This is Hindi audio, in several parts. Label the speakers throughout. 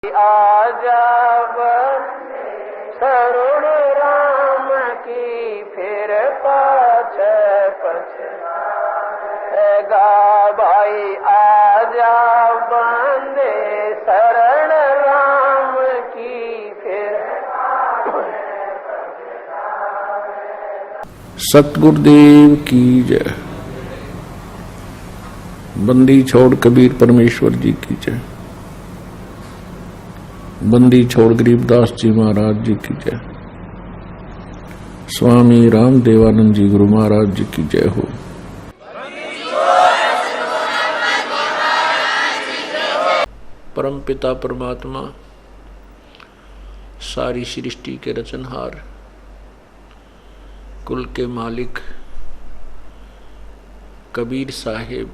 Speaker 1: आजा तरुण राम की फिर पाछे पछेगा भाई। आजा बंदे शरण राम की फिर।
Speaker 2: सतगुरुदेव की जय। बंदी छोड़ कबीर परमेश्वर जी की जय। बंदी छोड़ गरीबदास जी महाराज जी की जय। स्वामी राम देवानंद जी गुरु महाराज जी की जय हो। परम पिता परमात्मा सारी सृष्टि के रचनहार, कुल के मालिक कबीर साहेब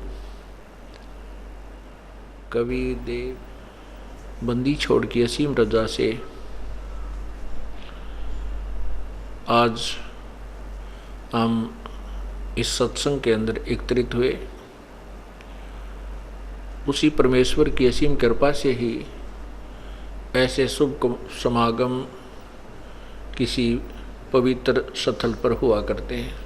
Speaker 2: कबीर देव बंदी छोड़ की असीम रजा से आज हम इस सत्संग के अंदर एकत्रित हुए। उसी परमेश्वर की असीम कृपा से ही ऐसे शुभ समागम किसी पवित्र स्थल पर हुआ करते हैं।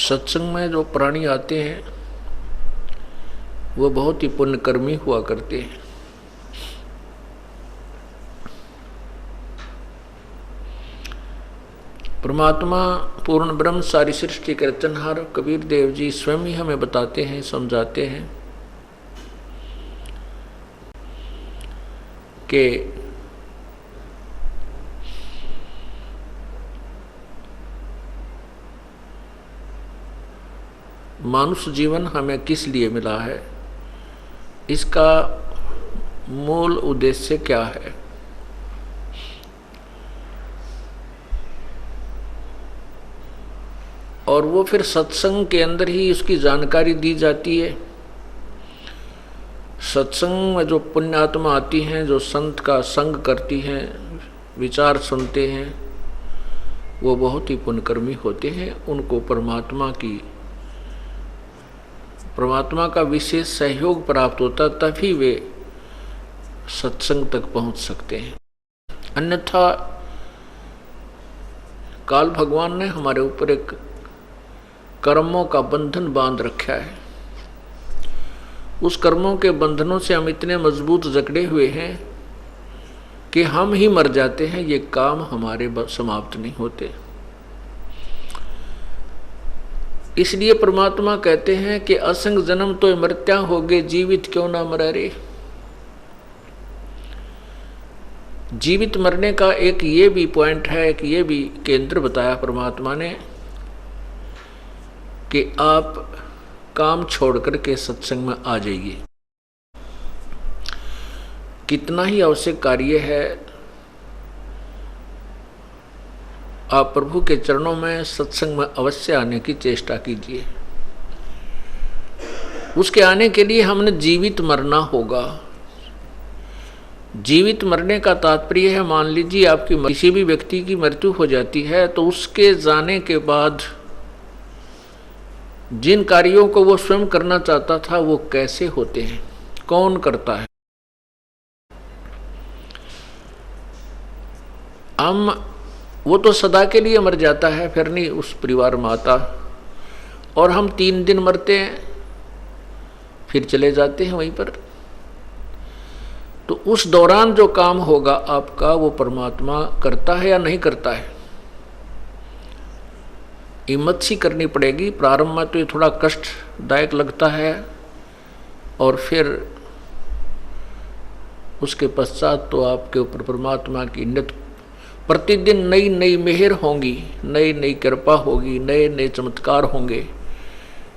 Speaker 2: सत्संग में जो प्राणी आते हैं वो बहुत ही पुण्यकर्मी हुआ करते हैं। परमात्मा पूर्ण ब्रह्म सारी सृष्टि के रचनहार कबीर देव जी स्वयं ही हमें बताते हैं, समझाते हैं कि मानुष्य जीवन हमें किस लिए मिला है, इसका मूल उद्देश्य क्या है। और वो फिर सत्संग के अंदर ही उसकी जानकारी दी जाती है। सत्संग में जो पुण्यात्मा आती हैं, जो संत का संग करती हैं, विचार सुनते हैं, वो बहुत ही पुण्यकर्मी होते हैं। उनको परमात्मा का विशेष सहयोग प्राप्त होता, तभी वे सत्संग तक पहुंच सकते हैं। अन्यथा काल भगवान ने हमारे ऊपर एक कर्मों का बंधन बांध रखा है। उस कर्मों के बंधनों से हम इतने मजबूत जकड़े हुए हैं कि हम ही मर जाते हैं, ये काम हमारे समाप्त नहीं होते। इसलिए परमात्मा कहते हैं कि असंग जन्म तो मृत्या होगे, जीवित क्यों ना मरे रे। जीवित मरने का एक ये भी पॉइंट है, एक ये भी केंद्र बताया परमात्मा ने कि आप काम छोड़ करके सत्संग में आ जाइए। कितना ही आवश्यक कार्य है, आप प्रभु के चरणों में सत्संग में अवश्य आने की चेष्टा कीजिए। उसके आने के लिए हमने जीवित मरना होगा। जीवित मरने का तात्पर्य है, मान लीजिए आपकी किसी भी व्यक्ति की मृत्यु हो जाती है तो उसके जाने के बाद जिन कार्यों को वो स्वयं करना चाहता था वो कैसे होते हैं, कौन करता है। वो तो सदा के लिए मर जाता है, फिर नहीं उस परिवार में आता। और हम 3 दिन मरते हैं, फिर चले जाते हैं वहीं पर। तो उस दौरान जो काम होगा आपका, वो परमात्मा करता है या नहीं करता है। हिम्मत सी करनी पड़ेगी। प्रारंभ में तो ये थोड़ा कष्टदायक लगता है, और फिर उसके पश्चात तो आपके ऊपर परमात्मा की नित्य प्रतिदिन नई नई मेहर होंगी, नई नई कृपा होगी, नए नए चमत्कार होंगे।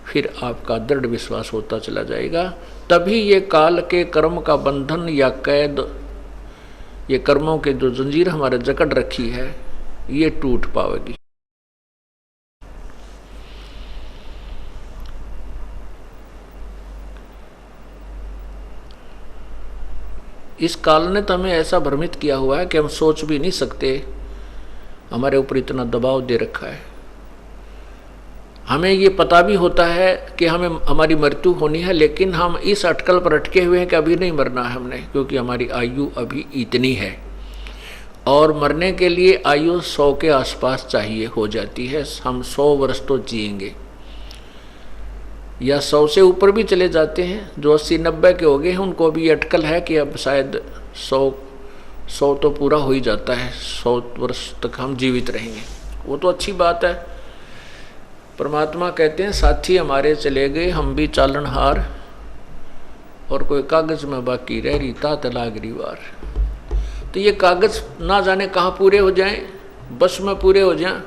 Speaker 2: फिर आपका दृढ़ विश्वास होता चला जाएगा। तभी ये काल के कर्म का बंधन या कैद, ये कर्मों के जो जंजीर हमारे जकड़ रखी है, ये टूट पाएगी। इस काल ने तो हमें ऐसा भ्रमित किया हुआ है कि हम सोच भी नहीं सकते। हमारे ऊपर इतना दबाव दे रखा है। हमें ये पता भी होता है कि हमें हमारी मृत्यु होनी है, लेकिन हम इस अटकल पर अटके हुए हैं कि अभी नहीं मरना है हमने, क्योंकि हमारी आयु अभी इतनी है और मरने के लिए आयु 100 के आसपास चाहिए हो जाती है। हम 100 वर्ष तो जिएंगे या 100 से ऊपर भी चले जाते हैं। जो 80-90 के हो गए हैं उनको भी अटकल है कि अब शायद 100 तो पूरा हो ही जाता है, 100 वर्ष तक हम जीवित रहेंगे। वो तो अच्छी बात है। परमात्मा कहते हैं साथी हमारे चले गए हम भी चालनहार, और कोई कागज में बाकी रह रही तात लागरी वार। तो ये कागज ना जाने कहाँ पूरे हो जाएं, बस में पूरे हो जाएं,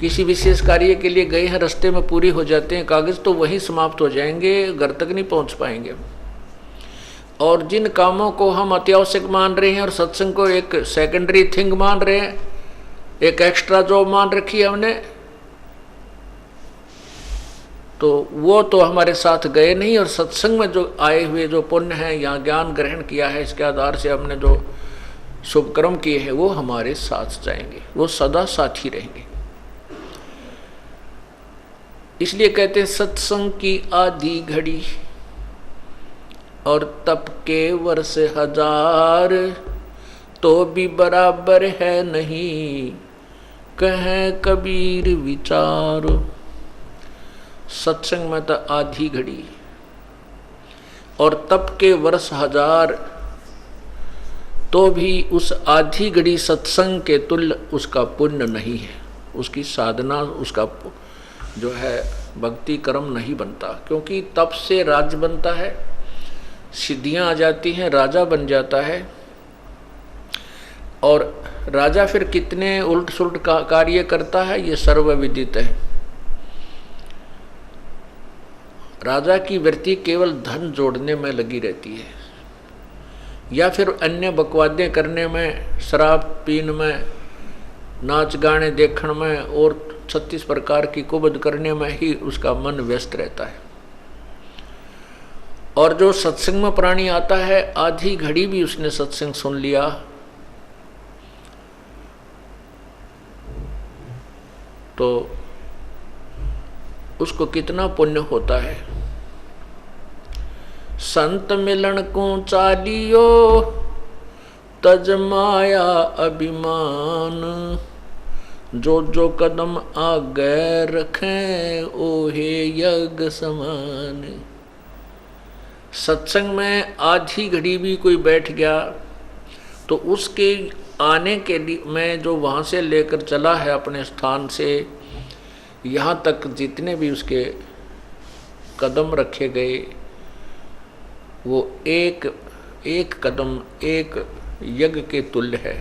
Speaker 2: किसी विशेष कार्य के लिए गए हैं रास्ते में पूरी हो जाते हैं कागज, तो वहीं समाप्त हो जाएंगे, घर तक नहीं पहुंच पाएंगे। और जिन कामों को हम अत्यावश्यक मान रहे हैं और सत्संग को एक सेकेंडरी थिंग मान रहे हैं, एक एक्स्ट्रा जॉब मान रखी है हमने, तो वो तो हमारे साथ गए नहीं। और सत्संग में जो आए हुए जो पुण्य है या ज्ञान ग्रहण किया है, इसके आधार से हमने जो शुभ कर्म किए हैं वो हमारे साथ जाएंगे, वो सदा साथी रहेंगे। इसलिए कहते हैं सत्संग की आधी घड़ी और तप के वर्ष 1000 तो भी बराबर है नहीं, कहें कबीर विचार। सत्संग में तो आधी घड़ी और तप के वर्ष 1000 तो भी उस आधी घड़ी सत्संग के तुल्य उसका पुण्य नहीं है, उसकी साधना, उसका जो है भक्ति कर्म नहीं बनता। क्योंकि तप से राज्य बनता है, सिद्धियां आ जाती हैं, राजा बन जाता है। और राजा फिर कितने उल्ट सुल्ट का कार्य करता है ये सर्वविदित है। राजा की वृत्ति केवल धन जोड़ने में लगी रहती है, या फिर अन्य बकवादें करने में, शराब पीने में, नाच गाने देखने में और 36 प्रकार की कुबद करने में ही उसका मन व्यस्त रहता है। और जो सत्संग में प्राणी आता है, आधी घड़ी भी उसने सत्संग सुन लिया तो उसको कितना पुण्य होता है। संत मिलन को चालियो तज माया अभिमान, जो जो कदम आगे रखें ओहे यज्ञ समान। सत्संग में आधी घड़ी भी कोई बैठ गया तो उसके आने के लिए मैं जो वहाँ से लेकर चला है अपने स्थान से यहाँ तक जितने भी उसके कदम रखे गए, वो एक एक कदम एक यज्ञ के तुल्य है।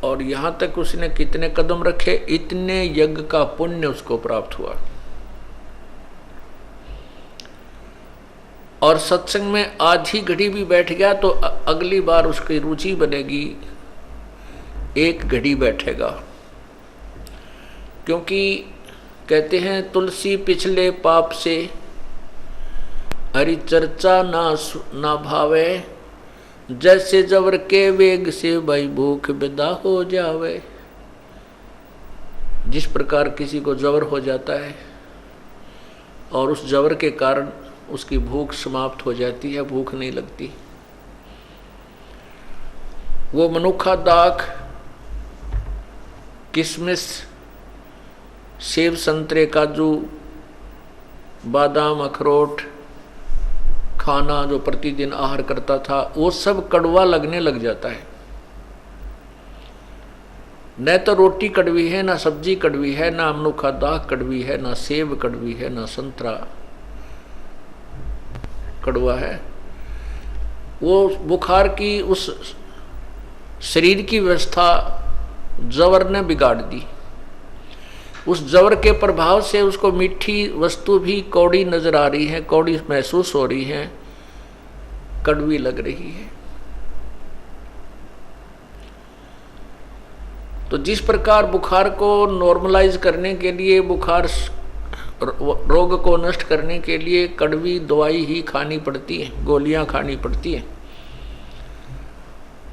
Speaker 2: और यहाँ तक उसने कितने कदम रखे, इतने यज्ञ का पुण्य उसको प्राप्त हुआ। और सत्संग में आधी घड़ी भी बैठ गया तो अगली बार उसकी रुचि बनेगी, एक घड़ी बैठेगा। क्योंकि कहते हैं तुलसी पिछले पाप से हरि चर्चा ना भावे, जैसे जबर के वेग से भाई भूख विदा हो जावे। जिस प्रकार किसी को जबर हो जाता है और उस जबर के कारण उसकी भूख समाप्त हो जाती है, भूख नहीं लगती, वो मनुखा दाख, किशमिश, सेब, संतरे, काजू, बादाम, अखरोट खाना जो प्रतिदिन आहार करता था, वो सब कड़वा लगने लग जाता है। न तो रोटी कड़वी है, ना सब्जी कड़वी है, ना मनुखा दाख कड़वी है, ना सेब कड़वी है, ना संतरा कड़वा है। वो बुखार की उस शरीर की व्यवस्था जवर ने बिगाड़ दी। उस जवर के प्रभाव से उसको मीठी वस्तु भी कौड़ी नजर आ रही है, कौड़ी महसूस हो रही है, कड़वी लग रही है। तो जिस प्रकार बुखार को नॉर्मलाइज करने के लिए, बुखार रोग को नष्ट करने के लिए कड़वी दवाई ही खानी पड़ती है, गोलियां खानी पड़ती है।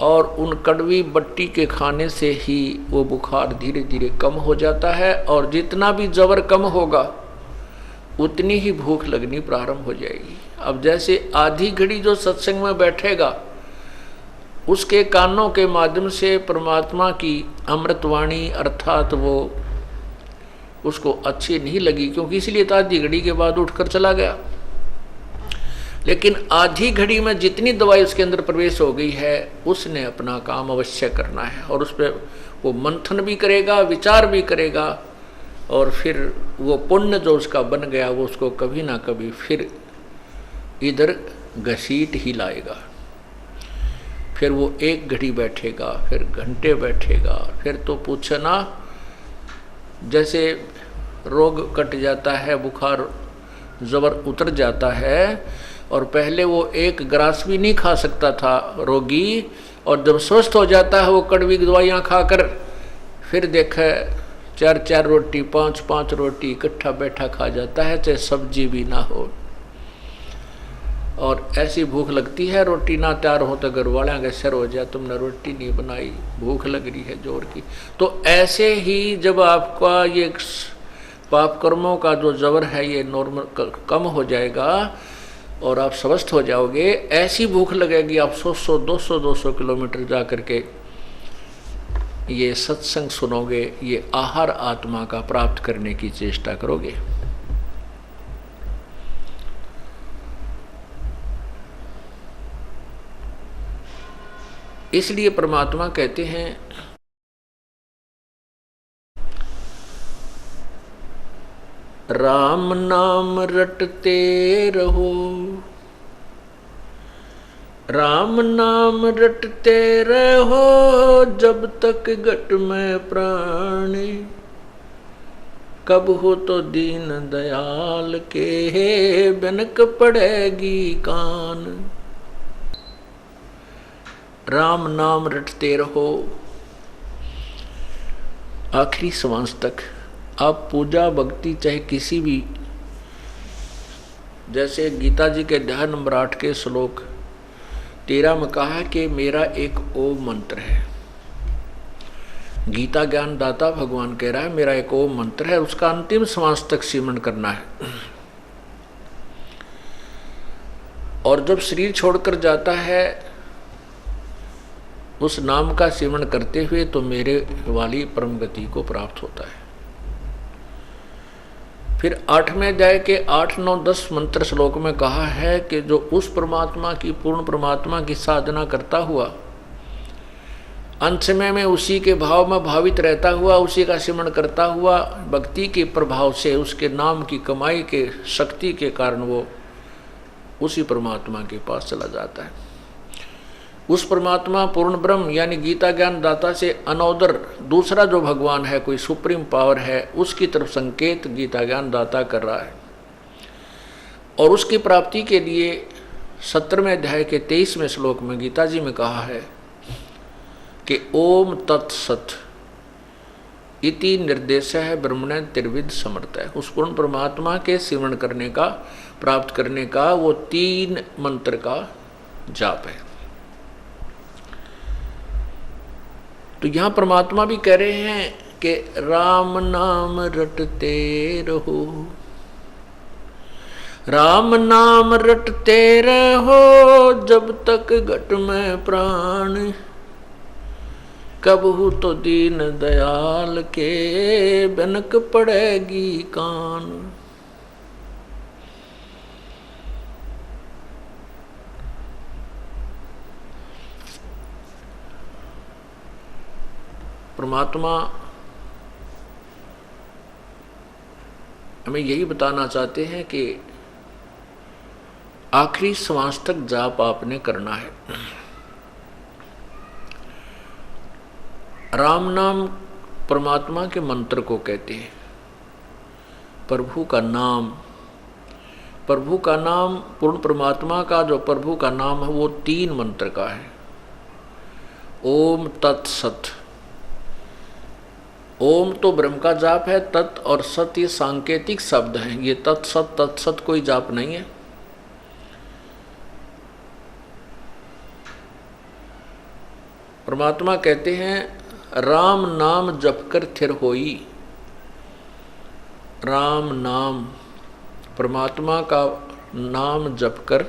Speaker 2: और उन कड़वी बट्टी के खाने से ही वो बुखार धीरे धीरे कम हो जाता है, और जितना भी जबर कम होगा उतनी ही भूख लगनी प्रारंभ हो जाएगी। अब जैसे आधी घड़ी जो सत्संग में बैठेगा उसके कानों के माध्यम से परमात्मा की अमृतवाणी अर्थात वो उसको अच्छी नहीं लगी, क्योंकि इसलिए तो आधी घड़ी के बाद उठकर चला गया। लेकिन आधी घड़ी में जितनी दवाई उसके अंदर प्रवेश हो गई है उसने अपना काम अवश्य करना है, और उस पर वो मंथन भी करेगा, विचार भी करेगा, और फिर वो पुण्य जो उसका बन गया वो उसको कभी ना कभी फिर इधर घसीट ही लाएगा। फिर वो एक घड़ी बैठेगा, फिर घंटे बैठेगा, फिर तो पूछना, जैसे रोग कट जाता है, बुखार जबर उतर जाता है, और पहले वो एक ग्रास भी नहीं खा सकता था रोगी, और जब स्वस्थ हो जाता है वो कड़वी दवाइयाँ खाकर फिर देखे 4-4 रोटी 5-5 रोटी इकट्ठा बैठा खा जाता है, चाहे सब्जी भी ना हो। और ऐसी भूख लगती है, रोटी ना तैयार हो तो घर वाले के सिर हो जाए, तुमने रोटी नहीं बनाई, भूख लग रही है जोर की। तो ऐसे ही जब आपका ये पाप कर्मों का जो जबर है ये नॉर्मल कम हो जाएगा और आप स्वस्थ हो जाओगे, ऐसी भूख लगेगी आप 100 200 किलोमीटर जा करके ये सत्संग सुनोगे, ये आहार आत्मा का प्राप्त करने की चेष्टा करोगे। इसलिए परमात्मा कहते हैं राम नाम रटते रहो, राम नाम रटते रहो जब तक घट में प्राण, कब हो तो दीन दयाल के बनक पड़ेगी कान। राम नाम रटते रहो, आखिरी श्वास तक आप पूजा भक्ति चाहे किसी भी, जैसे गीता जी के अध्याय नंबर 8 के श्लोक 13 में कहा है कि मेरा एक ओम मंत्र है। गीता ज्ञान दाता भगवान कह रहा है मेरा एक ओम मंत्र है, उसका अंतिम श्वास तक सिमरण करना है। और जब शरीर छोड़कर जाता है उस नाम का सिमरण करते हुए तो मेरे वाली परम गति को प्राप्त होता है। फिर 8वें अध्याय के 8, 9, 10 मंत्र श्लोक में कहा है कि जो उस परमात्मा की पूर्ण परमात्मा की साधना करता हुआ अंत समय में उसी के भाव में भावित रहता हुआ, उसी का सिमरण करता हुआ भक्ति के प्रभाव से उसके नाम की कमाई के शक्ति के कारण वो उसी परमात्मा के पास चला जाता है। उस परमात्मा पूर्ण ब्रह्म यानी गीता ज्ञान दाता से अनौदर दूसरा जो भगवान है, कोई सुप्रीम पावर है, उसकी तरफ संकेत गीता ज्ञान दाता कर रहा है। और उसकी प्राप्ति के लिए 17वें अध्याय के 23वें श्लोक में गीता जी में कहा है कि ओम तत्सत इति निर्देश है ब्रह्मण त्रिविध समर्थ है। उस पूर्ण परमात्मा के सिमरण करने का, प्राप्त करने का वो 3 मंत्र का जाप है। तो यहाँ परमात्मा भी कह रहे हैं कि राम नाम रटते रहो, राम नाम रटते रहो जब तक घट में प्राण, कब हो तो दीन दयाल के बनक पड़ेगी कान। परमात्मा हमें यही बताना चाहते हैं कि आखिरी श्वास तक जाप आपने करना है। राम नाम परमात्मा के मंत्र को कहते हैं। प्रभु का नाम, प्रभु का नाम पूर्ण परमात्मा का जो प्रभु का नाम है वो 3 मंत्र का है। ओम तत्सत, ओम तो ब्रह्म का जाप है, तत् और सत ये सांकेतिक शब्द हैं। ये तत्सत तत्सत कोई जाप नहीं है। परमात्मा कहते हैं राम नाम जप कर थिर होई। राम नाम, परमात्मा का नाम जप कर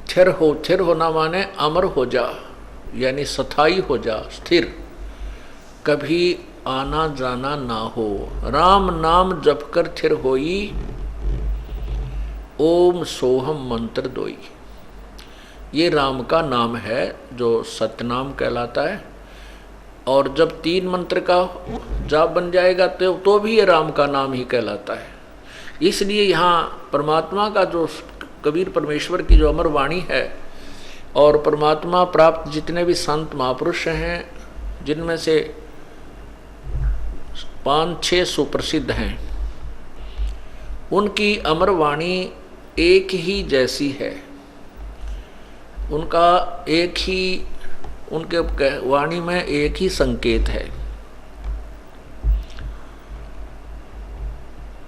Speaker 2: थिर हो। थिर होना माने अमर हो जा, यानी स्थायी हो जा, स्थिर, कभी आना जाना ना हो। राम नाम जप कर थिर होई, ओम सोहम मंत्र दोई। ये राम का नाम है जो सत्यनाम कहलाता है। और जब 3 मंत्र का जाप बन जाएगा तो भी ये राम का नाम ही कहलाता है। इसलिए यहाँ परमात्मा का जो कबीर परमेश्वर की जो अमर वाणी है, और परमात्मा प्राप्त जितने भी संत महापुरुष हैं, जिनमें से 5-6 सुप्रसिद्ध हैं, उनकी अमर वाणी एक ही जैसी है। उनका एक ही, उनके वाणी में एक ही संकेत है।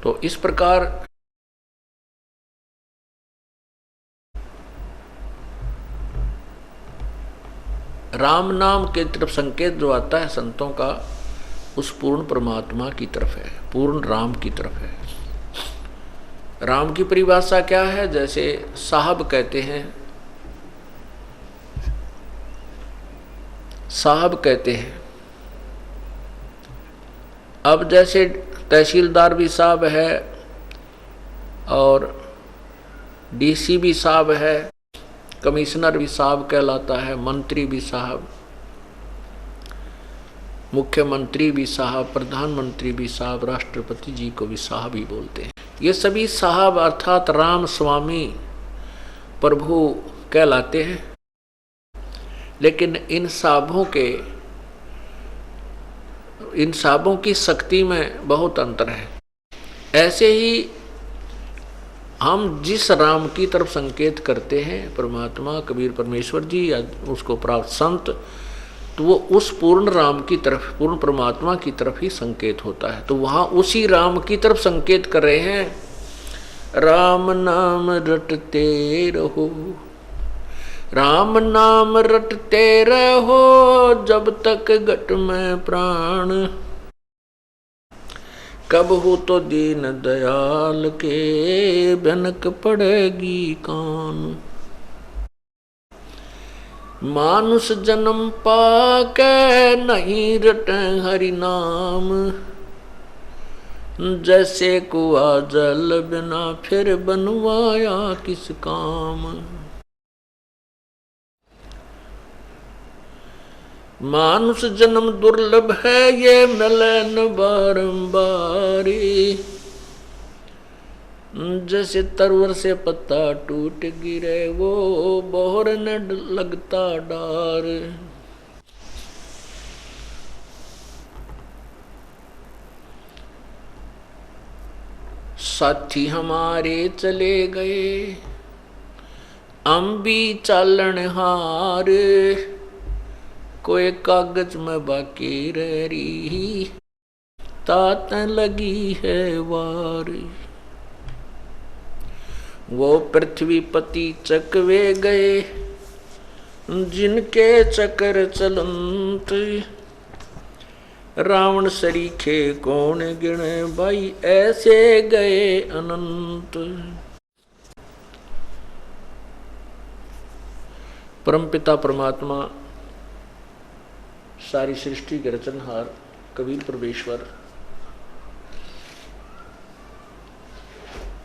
Speaker 2: तो इस प्रकार राम नाम के तरफ संकेत जो आता है संतों का, उस पूर्ण परमात्मा की तरफ है, पूर्ण राम की तरफ है। राम की परिभाषा क्या है? जैसे साहब कहते हैं, साहब कहते हैं। अब जैसे तहसीलदार भी साहब है, और डीसी भी साहब है, कमिश्नर भी साहब कहलाता है, मंत्री भी साहब, मुख्यमंत्री भी साहब, प्रधानमंत्री भी साहब, राष्ट्रपति जी को भी साहब ही बोलते हैं। ये सभी साहब अर्थात राम स्वामी प्रभु कहलाते हैं। लेकिन इन साहबों की शक्ति में बहुत अंतर है। ऐसे ही हम जिस राम की तरफ संकेत करते हैं, परमात्मा कबीर परमेश्वर जी या उसको प्राप्त संत, तो वो उस पूर्ण राम की तरफ, पूर्ण परमात्मा की तरफ ही संकेत होता है। तो वहाँ उसी राम की तरफ संकेत कर रहे हैं। राम नाम रटते रहो, राम नाम रटते रहो, जब तक घट में प्राण, कब हो तो दीन दयाल के भनक पड़ेगी कान। मानुष जन्म पाके नहीं रटे हरि नाम, जैसे कुआ जल बिना फिर बनवाया किस काम। मानुष जन्म दुर्लभ है ये मिले न बारंबारी, जैसे तरवर से पत्ता टूट गिरे वो बोहर न लगता डार। साथी हमारे चले गए हम भी चालन हार, कोई कागज में बाकी रह रही तात लगी है वार। वो पृथ्वीपति चकवे गए जिनके चक्र चलंत, रावण सरीखे कौन गिने भाई ऐसे गए अनंत। परमपिता परमात्मा सारी सृष्टि के रचनहार कबीर परमेश्वर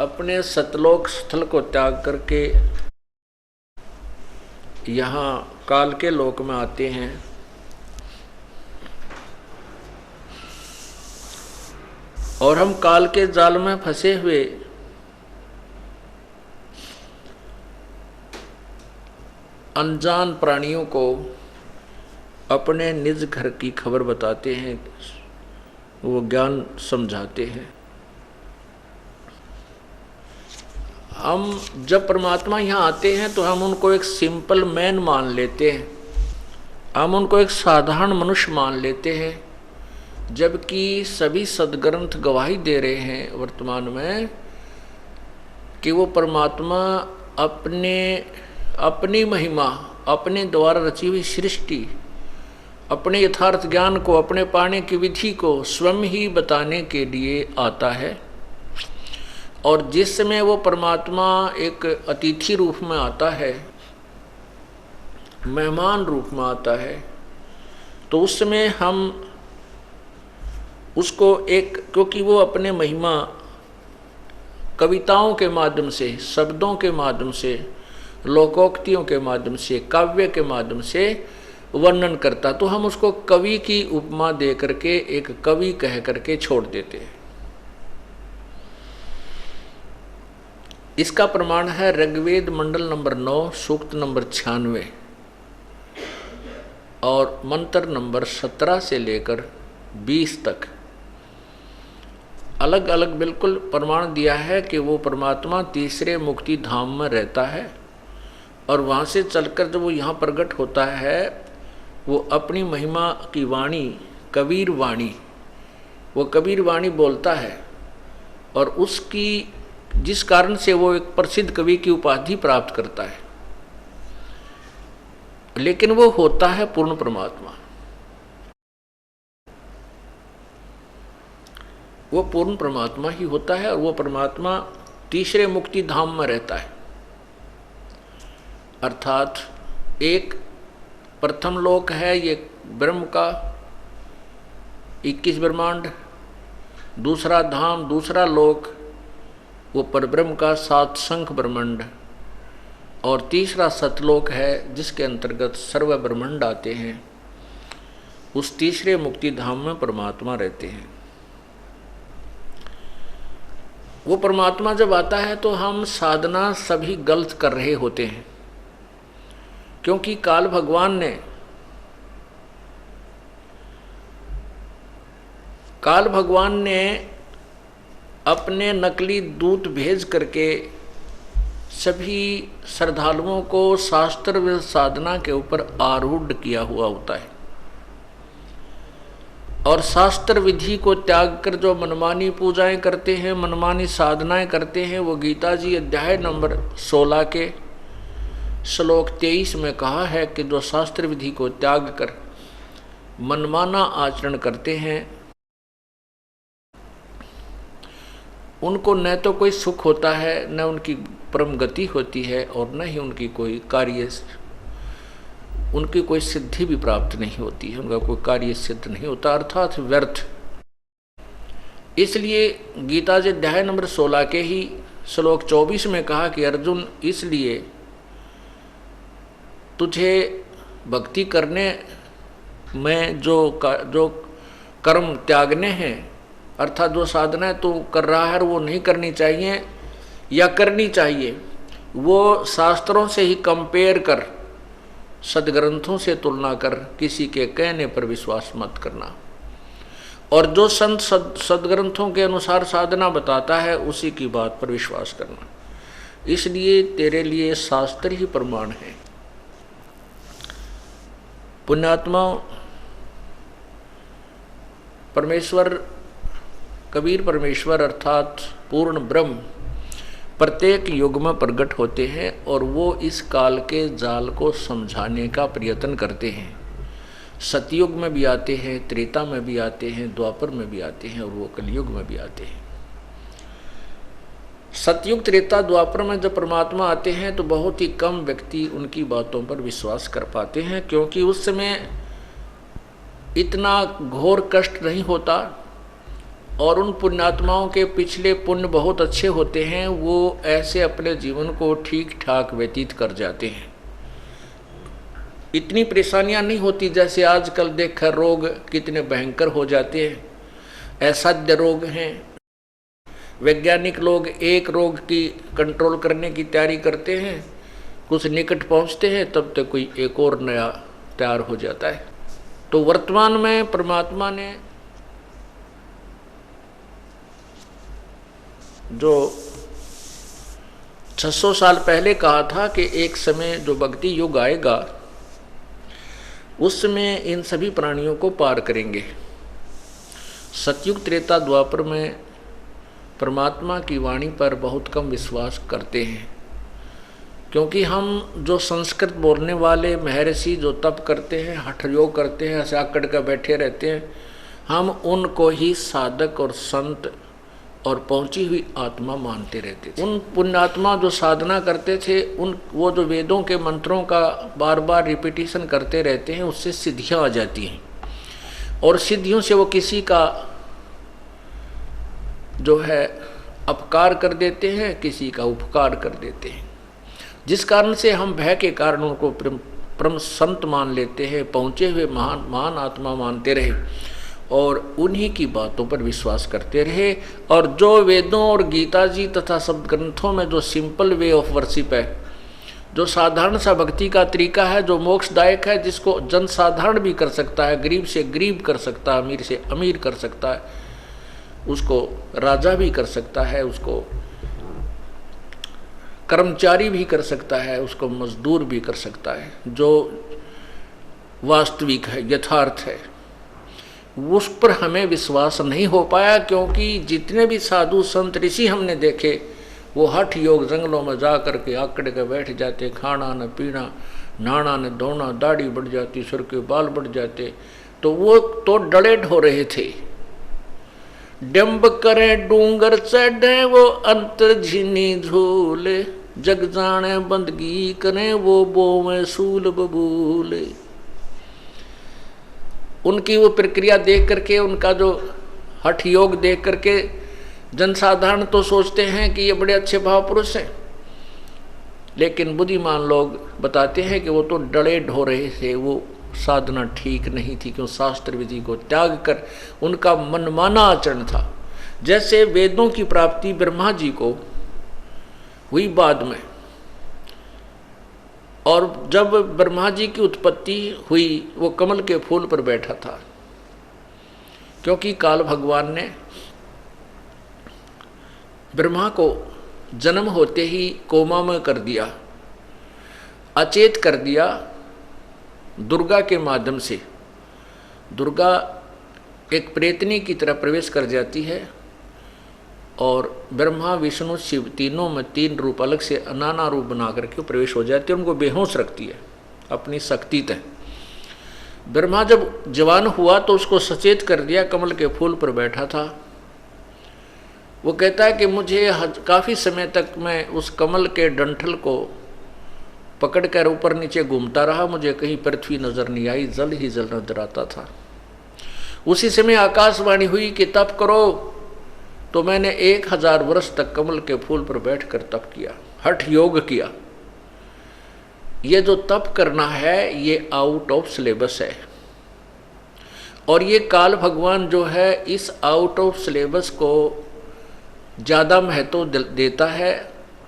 Speaker 2: अपने सतलोक स्थल को त्याग करके यहाँ काल के लोक में आते हैं। और हम काल के जाल में फंसे हुए अनजान प्राणियों को अपने निज घर की खबर बताते हैं, वो ज्ञान समझाते हैं। हम जब परमात्मा यहाँ आते हैं तो हम उनको एक सिंपल मैन मान लेते हैं, हम उनको एक साधारण मनुष्य मान लेते हैं, जबकि सभी सद्ग्रंथ गवाही दे रहे हैं वर्तमान में कि वो परमात्मा अपनी महिमा अपने द्वारा रची हुई सृष्टि, अपने यथार्थ ज्ञान को, अपने पाने की विधि को स्वयं ही बताने के लिए आता है। और जिस समय वो परमात्मा एक अतिथि रूप में आता है, मेहमान रूप में आता है, तो उस समय हम उसको एक, क्योंकि वो अपने महिमा कविताओं के माध्यम से, शब्दों के माध्यम से, लोकोक्तियों के माध्यम से, काव्य के माध्यम से वर्णन करता, तो हम उसको कवि की उपमा दे करके एक कवि कह करके छोड़ देते हैं। इसका प्रमाण है ऋग्वेद मंडल नंबर 9 सूक्त नंबर 96 और मंत्र नंबर 17 से लेकर 20 तक अलग अलग बिल्कुल प्रमाण दिया है कि वो परमात्मा तीसरे मुक्ति धाम में रहता है और वहाँ से चलकर जब वो यहाँ प्रकट होता है, वो अपनी महिमा की वाणी, कबीर वाणी, वो कबीर वाणी बोलता है और उसकी जिस कारण से वो एक प्रसिद्ध कवि की उपाधि प्राप्त करता है। लेकिन वो होता है पूर्ण परमात्मा, वो पूर्ण परमात्मा ही होता है और वो परमात्मा तीसरे मुक्ति धाम में रहता है। अर्थात एक प्रथम लोक है ये ब्रह्म का 21 ब्रह्मांड, दूसरा धाम, दूसरा लोक वो परब्रह्म का 7 शंख ब्रह्मांड, और तीसरा सतलोक है जिसके अंतर्गत सर्व ब्रह्मांड आते हैं। उस तीसरे मुक्ति धाम में परमात्मा रहते हैं। वो परमात्मा जब आता है तो हम साधना सभी गलत कर रहे होते हैं, क्योंकि काल भगवान ने अपने नकली दूत भेज करके सभी श्रद्धालुओं को शास्त्र साधना के ऊपर आरूढ़ किया हुआ होता है और शास्त्र विधि को त्याग कर जो मनमानी पूजाएं करते हैं, मनमानी साधनाएं करते हैं, वो गीता जी अध्याय नंबर 16 के श्लोक 23 में कहा है कि जो शास्त्र विधि को त्याग कर मनमाना आचरण करते हैं उनको न तो कोई सुख होता है, न उनकी परम गति होती है और न ही उनकी कोई सिद्धि भी प्राप्त नहीं होती है, उनका कोई कार्य सिद्ध नहीं होता, अर्थात व्यर्थ। इसलिए गीता जी अध्याय नंबर 16 के ही श्लोक 24 में कहा कि अर्जुन, इसलिए तुझे भक्ति करने में जो कर्म त्यागने हैं, अर्थात जो साधना तू कर रहा है वो नहीं करनी चाहिए या करनी चाहिए, वो शास्त्रों से ही कंपेयर कर, सदग्रंथों से तुलना कर, किसी के कहने पर विश्वास मत करना। और जो संत सदग्रंथों के अनुसार साधना बताता है उसी की बात पर विश्वास करना। इसलिए तेरे लिए शास्त्र ही प्रमाण है। पुण्यात्मा, परमेश्वर, कबीर परमेश्वर अर्थात पूर्ण ब्रह्म प्रत्येक युग में प्रकट होते हैं और वो इस काल के जाल को समझाने का प्रयत्न करते हैं। सतयुग में भी आते हैं, त्रेता में भी आते हैं, द्वापर में भी आते हैं और वो कलयुग में भी आते हैं। सतयुग, त्रेता, द्वापर में जब परमात्मा आते हैं तो बहुत ही कम व्यक्ति उनकी बातों पर विश्वास कर पाते हैं, क्योंकि उस समय इतना घोर कष्ट नहीं होता और उन पुण्यात्माओं के पिछले पुण्य बहुत अच्छे होते हैं, वो ऐसे अपने जीवन को ठीक ठाक व्यतीत कर जाते हैं। इतनी परेशानियां नहीं होती जैसे आजकल देखकर रोग कितने भयंकर हो जाते हैं। असाध्य रोग हैं। वैज्ञानिक लोग एक रोग की कंट्रोल करने की तैयारी करते हैं, कुछ निकट पहुंचते हैं तब तक कोई एक और नया तैयार हो जाता है। तो वर्तमान में परमात्मा ने जो 600 साल पहले कहा था कि एक समय जो भक्ति युग आएगा उस समय इन सभी प्राणियों को पार करेंगे। सतयुग, त्रेता, द्वापर में परमात्मा की वाणी पर बहुत कम विश्वास करते हैं, क्योंकि हम जो संस्कृत बोलने वाले महर्षि जो तप करते हैं, हठ योग करते हैं, ऐसे आकड़ कर बैठे रहते हैं, हम उनको ही साधक और संत और पहुंची हुई आत्मा मानते रहते थे। उन पुण्यात्मा जो साधना करते थे, वो जो वेदों के मंत्रों का बार बार रिपीटिशन करते रहते हैं, उससे सिद्धियां आ जाती हैं और सिद्धियों से वो किसी का जो है अपकार कर देते हैं, किसी का उपकार कर देते हैं, जिस कारण से हम भय के कारण उनको परम संत मान लेते हैं, पहुँचे हुए महान आत्मा मानते रहे और उन्हीं की बातों पर विश्वास करते रहे। और जो वेदों और गीता जी तथा सब ग्रंथों में जो सिंपल वे ऑफ वर्शिप है, जो साधारण सा भक्ति का तरीका है, जो मोक्षदायक है, जिसको जन साधारण भी कर सकता है, गरीब से गरीब कर सकता है, अमीर से अमीर कर सकता है, उसको राजा भी कर सकता है, उसको कर्मचारी भी कर सकता है, उसको मजदूर भी कर सकता है, जो वास्तविक है, यथार्थ है, उस पर हमें विश्वास नहीं हो पाया। क्योंकि जितने भी साधु संत ऋषि हमने देखे, वो हठ योग जंगलों में जा करके आकड़ के बैठ जाते, खाना न पीना, नहाना न धोना, दाढ़ी बढ़ जाती, सिर के बाल बढ़ जाते, तो वो तो डले ढो रहे थे। डंब करे डूंगर चढ़े वो अंतर झिनी झूले, जग जाने बंदगी करे वो बोवे सूल बबूले। उनकी वो प्रक्रिया देख करके, उनका जो हठ योग देख करके जनसाधारण तो सोचते हैं कि ये बड़े अच्छे भाव पुरुष हैं, लेकिन बुद्धिमान लोग बताते हैं कि वो तो डले ढो रहे थे, वो साधना ठीक नहीं थी, क्यों शास्त्र विधि को त्याग कर उनका मनमाना आचरण था। जैसे वेदों की प्राप्ति ब्रह्मा जी को हुई बाद में, और जब ब्रह्मा जी की उत्पत्ति हुई वो कमल के फूल पर बैठा था, क्योंकि काल भगवान ने ब्रह्मा को जन्म होते ही कोमा में कर दिया, अचेत कर दिया दुर्गा के माध्यम से। दुर्गा एक प्रेतनी की तरह प्रवेश कर जाती है और ब्रह्मा विष्णु शिव तीनों में 3 रूप अलग से नाना रूप बना करके प्रवेश हो जाती है, उनको बेहोश रखती है अपनी शक्ति तय। ब्रह्मा जब जवान हुआ तो उसको सचेत कर दिया, कमल के फूल पर बैठा था। वो कहता है कि मुझे काफ़ी समय तक मैं उस कमल के डंठल को पकड़कर ऊपर नीचे घूमता रहा, मुझे कहीं पृथ्वी नजर नहीं आई, जल ही जल नजर आता था। उसी समय आकाशवाणी हुई कि तप करो, तो मैंने 1000 वर्ष तक कमल के फूल पर बैठकर तप किया, हठ योग किया। ये जो तप करना है ये आउट ऑफ सिलेबस है, और ये काल भगवान जो है इस आउट ऑफ सिलेबस को ज़्यादा महत्व देता है,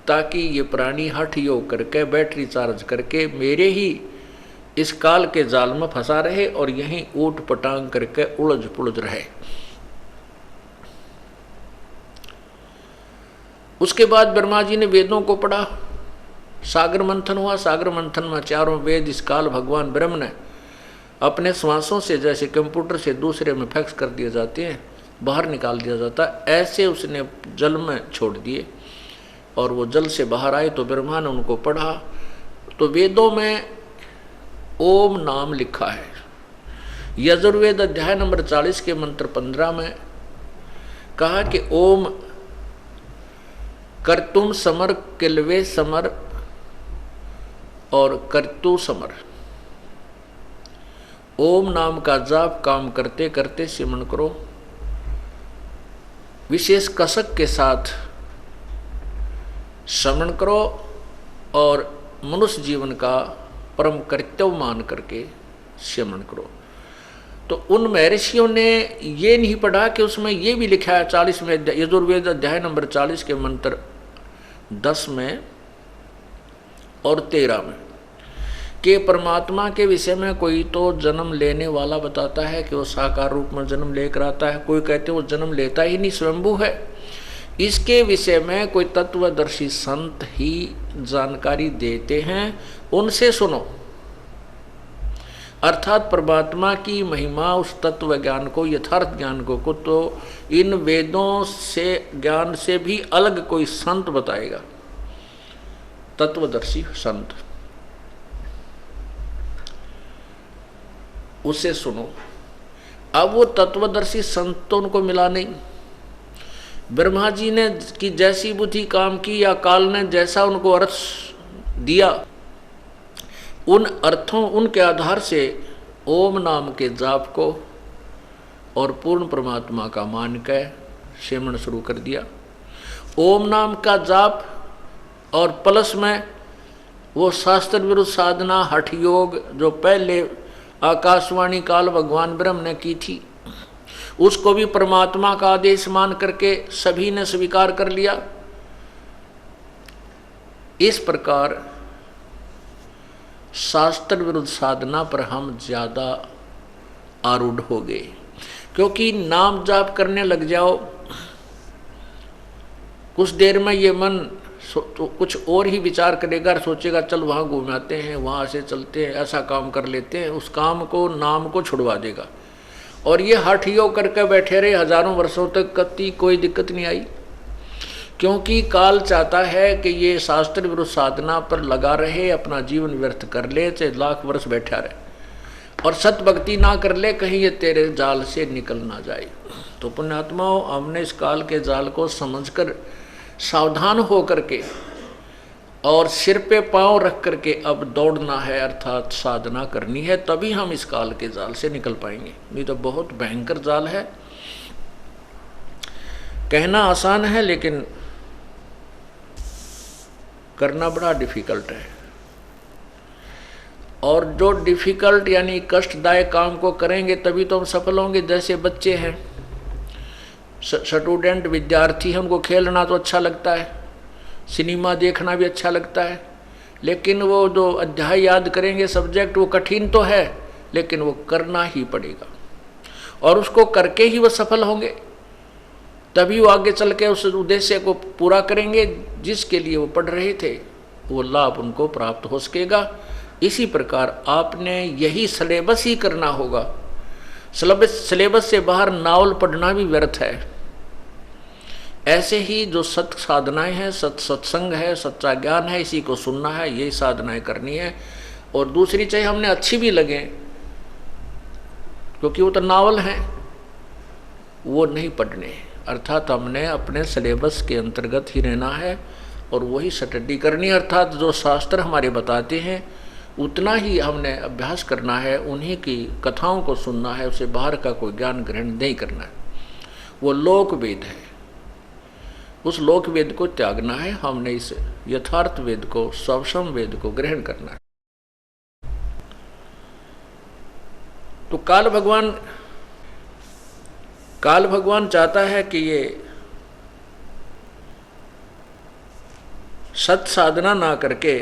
Speaker 2: ताकि ये प्राणी हठ योग करके बैटरी चार्ज करके मेरे ही इस काल के जाल में फंसा रहे और यहीं ऊट पटांग करके उलझ पुलझ रहे। उसके बाद ब्रह्मा जी ने वेदों को पढ़ा, सागर मंथन हुआ। सागर मंथन में 4 वेद इस काल भगवान ब्रह्म ने अपने श्वासों से, जैसे कंप्यूटर से दूसरे में फैक्स कर दिए जाते हैं, बाहर निकाल दिया जाता है, ऐसे उसने जल में छोड़ दिए और वो जल से बाहर आए। तो ब्रह्मा ने उनको पढ़ा, तो वेदों में ओम नाम लिखा है। यजुर्वेद अध्याय नंबर 40 के मंत्र 15 में कहा कि ओम कर्तुम समर किलवे समर और कर्तु समर। ओम नाम का जाप काम करते करते सिमरण करो, विशेष कसक के साथ श्रवण करो और मनुष्य जीवन का परम कर्तव्य मान करके श्रवण करो। तो उन महर्षियों ने ये नहीं पढ़ा कि उसमें ये भी लिखा है 40 में, यजुर्वेद अध्याय नंबर 40 के मंत्र 10 में और 13 में, कि परमात्मा के विषय में कोई तो जन्म लेने वाला बताता है कि वो साकार रूप में जन्म लेकर आता है, कोई कहते वो जन्म लेता ही नहीं, स्वयंभू है। इसके विषय में कोई तत्वदर्शी संत ही जानकारी देते हैं, उनसे सुनो। अर्थात परमात्मा की महिमा, उस तत्व ज्ञान को, यथार्थ ज्ञान को तो इन वेदों से ज्ञान से भी अलग कोई संत बताएगा। तत्वदर्शी संत, उसे सुनो। अब वो तत्वदर्शी संत तो उनको मिला नहीं। ब्रह्मा जी ने की जैसी बुद्धि काम की या काल ने जैसा उनको अर्थ दिया, उन अर्थों उनके आधार से ओम नाम के जाप को और पूर्ण परमात्मा का मान के सेवन शुरू कर दिया। ओम नाम का जाप और प्लस में वो शास्त्र विरुद्ध साधना हठ योग जो पहले आकाशवाणी काल भगवान ब्रह्म ने की थी, उसको भी परमात्मा का आदेश मान करके सभी ने स्वीकार कर लिया। इस प्रकार शास्त्र विरुद्ध साधना पर हम ज्यादा आरूढ़ हो गए, क्योंकि नाम जाप करने लग जाओ, कुछ देर में ये मन तो कुछ और ही विचार करेगा, सोचेगा चल वहाँ घूमाते हैं, वहाँ से चलते हैं, ऐसा काम कर लेते हैं, उस काम को नाम को छुड़वा देगा। और ये हठ योग करके बैठे रहे हजारों वर्षों तक, कभी कोई दिक्कत नहीं आई, क्योंकि काल चाहता है कि ये शास्त्र विरुद्ध साधना पर लगा रहे, अपना जीवन व्यर्थ कर ले, चाहे लाख वर्ष बैठा रहे और सत भक्ति ना कर ले, कहीं ये तेरे जाल से निकल ना जाए। तो पुण्यात्माओं, हमने इस काल के जाल को समझकर सावधान हो करके और सिर पे पांव रख करके अब दौड़ना है, अर्थात साधना करनी है, तभी हम इस काल के जाल से निकल पाएंगे। नहीं तो बहुत भयंकर जाल है। कहना आसान है लेकिन करना बड़ा डिफिकल्ट है। और जो डिफिकल्ट यानी कष्टदायक काम को करेंगे तभी तो हम सफल होंगे। जैसे बच्चे हैं, स्टूडेंट विद्यार्थी हैं, उनको खेलना तो अच्छा लगता है, सिनेमा देखना भी अच्छा लगता है, लेकिन वो जो अध्याय याद करेंगे सब्जेक्ट, वो कठिन तो है लेकिन वो करना ही पड़ेगा और उसको करके ही वो सफल होंगे। तभी वो आगे चल के उस उद्देश्य को पूरा करेंगे जिसके लिए वो पढ़ रहे थे, वो लाभ उनको प्राप्त हो सकेगा। इसी प्रकार आपने यही सिलेबस ही करना होगा। सिलेबस से बाहर नावल पढ़ना भी व्यर्थ है। ऐसे ही जो सत साधनाएं हैं, सत्संग है, सच्चा ज्ञान है, इसी को सुनना है, यही साधनाएं करनी है। और दूसरी चाहे हमने अच्छी भी लगे, क्योंकि वो तो नावल हैं, वो नहीं पढ़ने। अर्थात हमने अपने सिलेबस के अंतर्गत ही रहना है और वही स्टडी करनी है। अर्थात जो शास्त्र हमारे बताते हैं उतना ही हमने अभ्यास करना है, उन्हीं की कथाओं को सुनना है, उसे बाहर का कोई ज्ञान ग्रहण नहीं करना है। वो लोक वेद है, उस लोक वेद को त्यागना है। हमने इस यथार्थ वेद को, स्वसम वेद को ग्रहण करना है। तो काल भगवान चाहता है कि ये सत साधना ना करके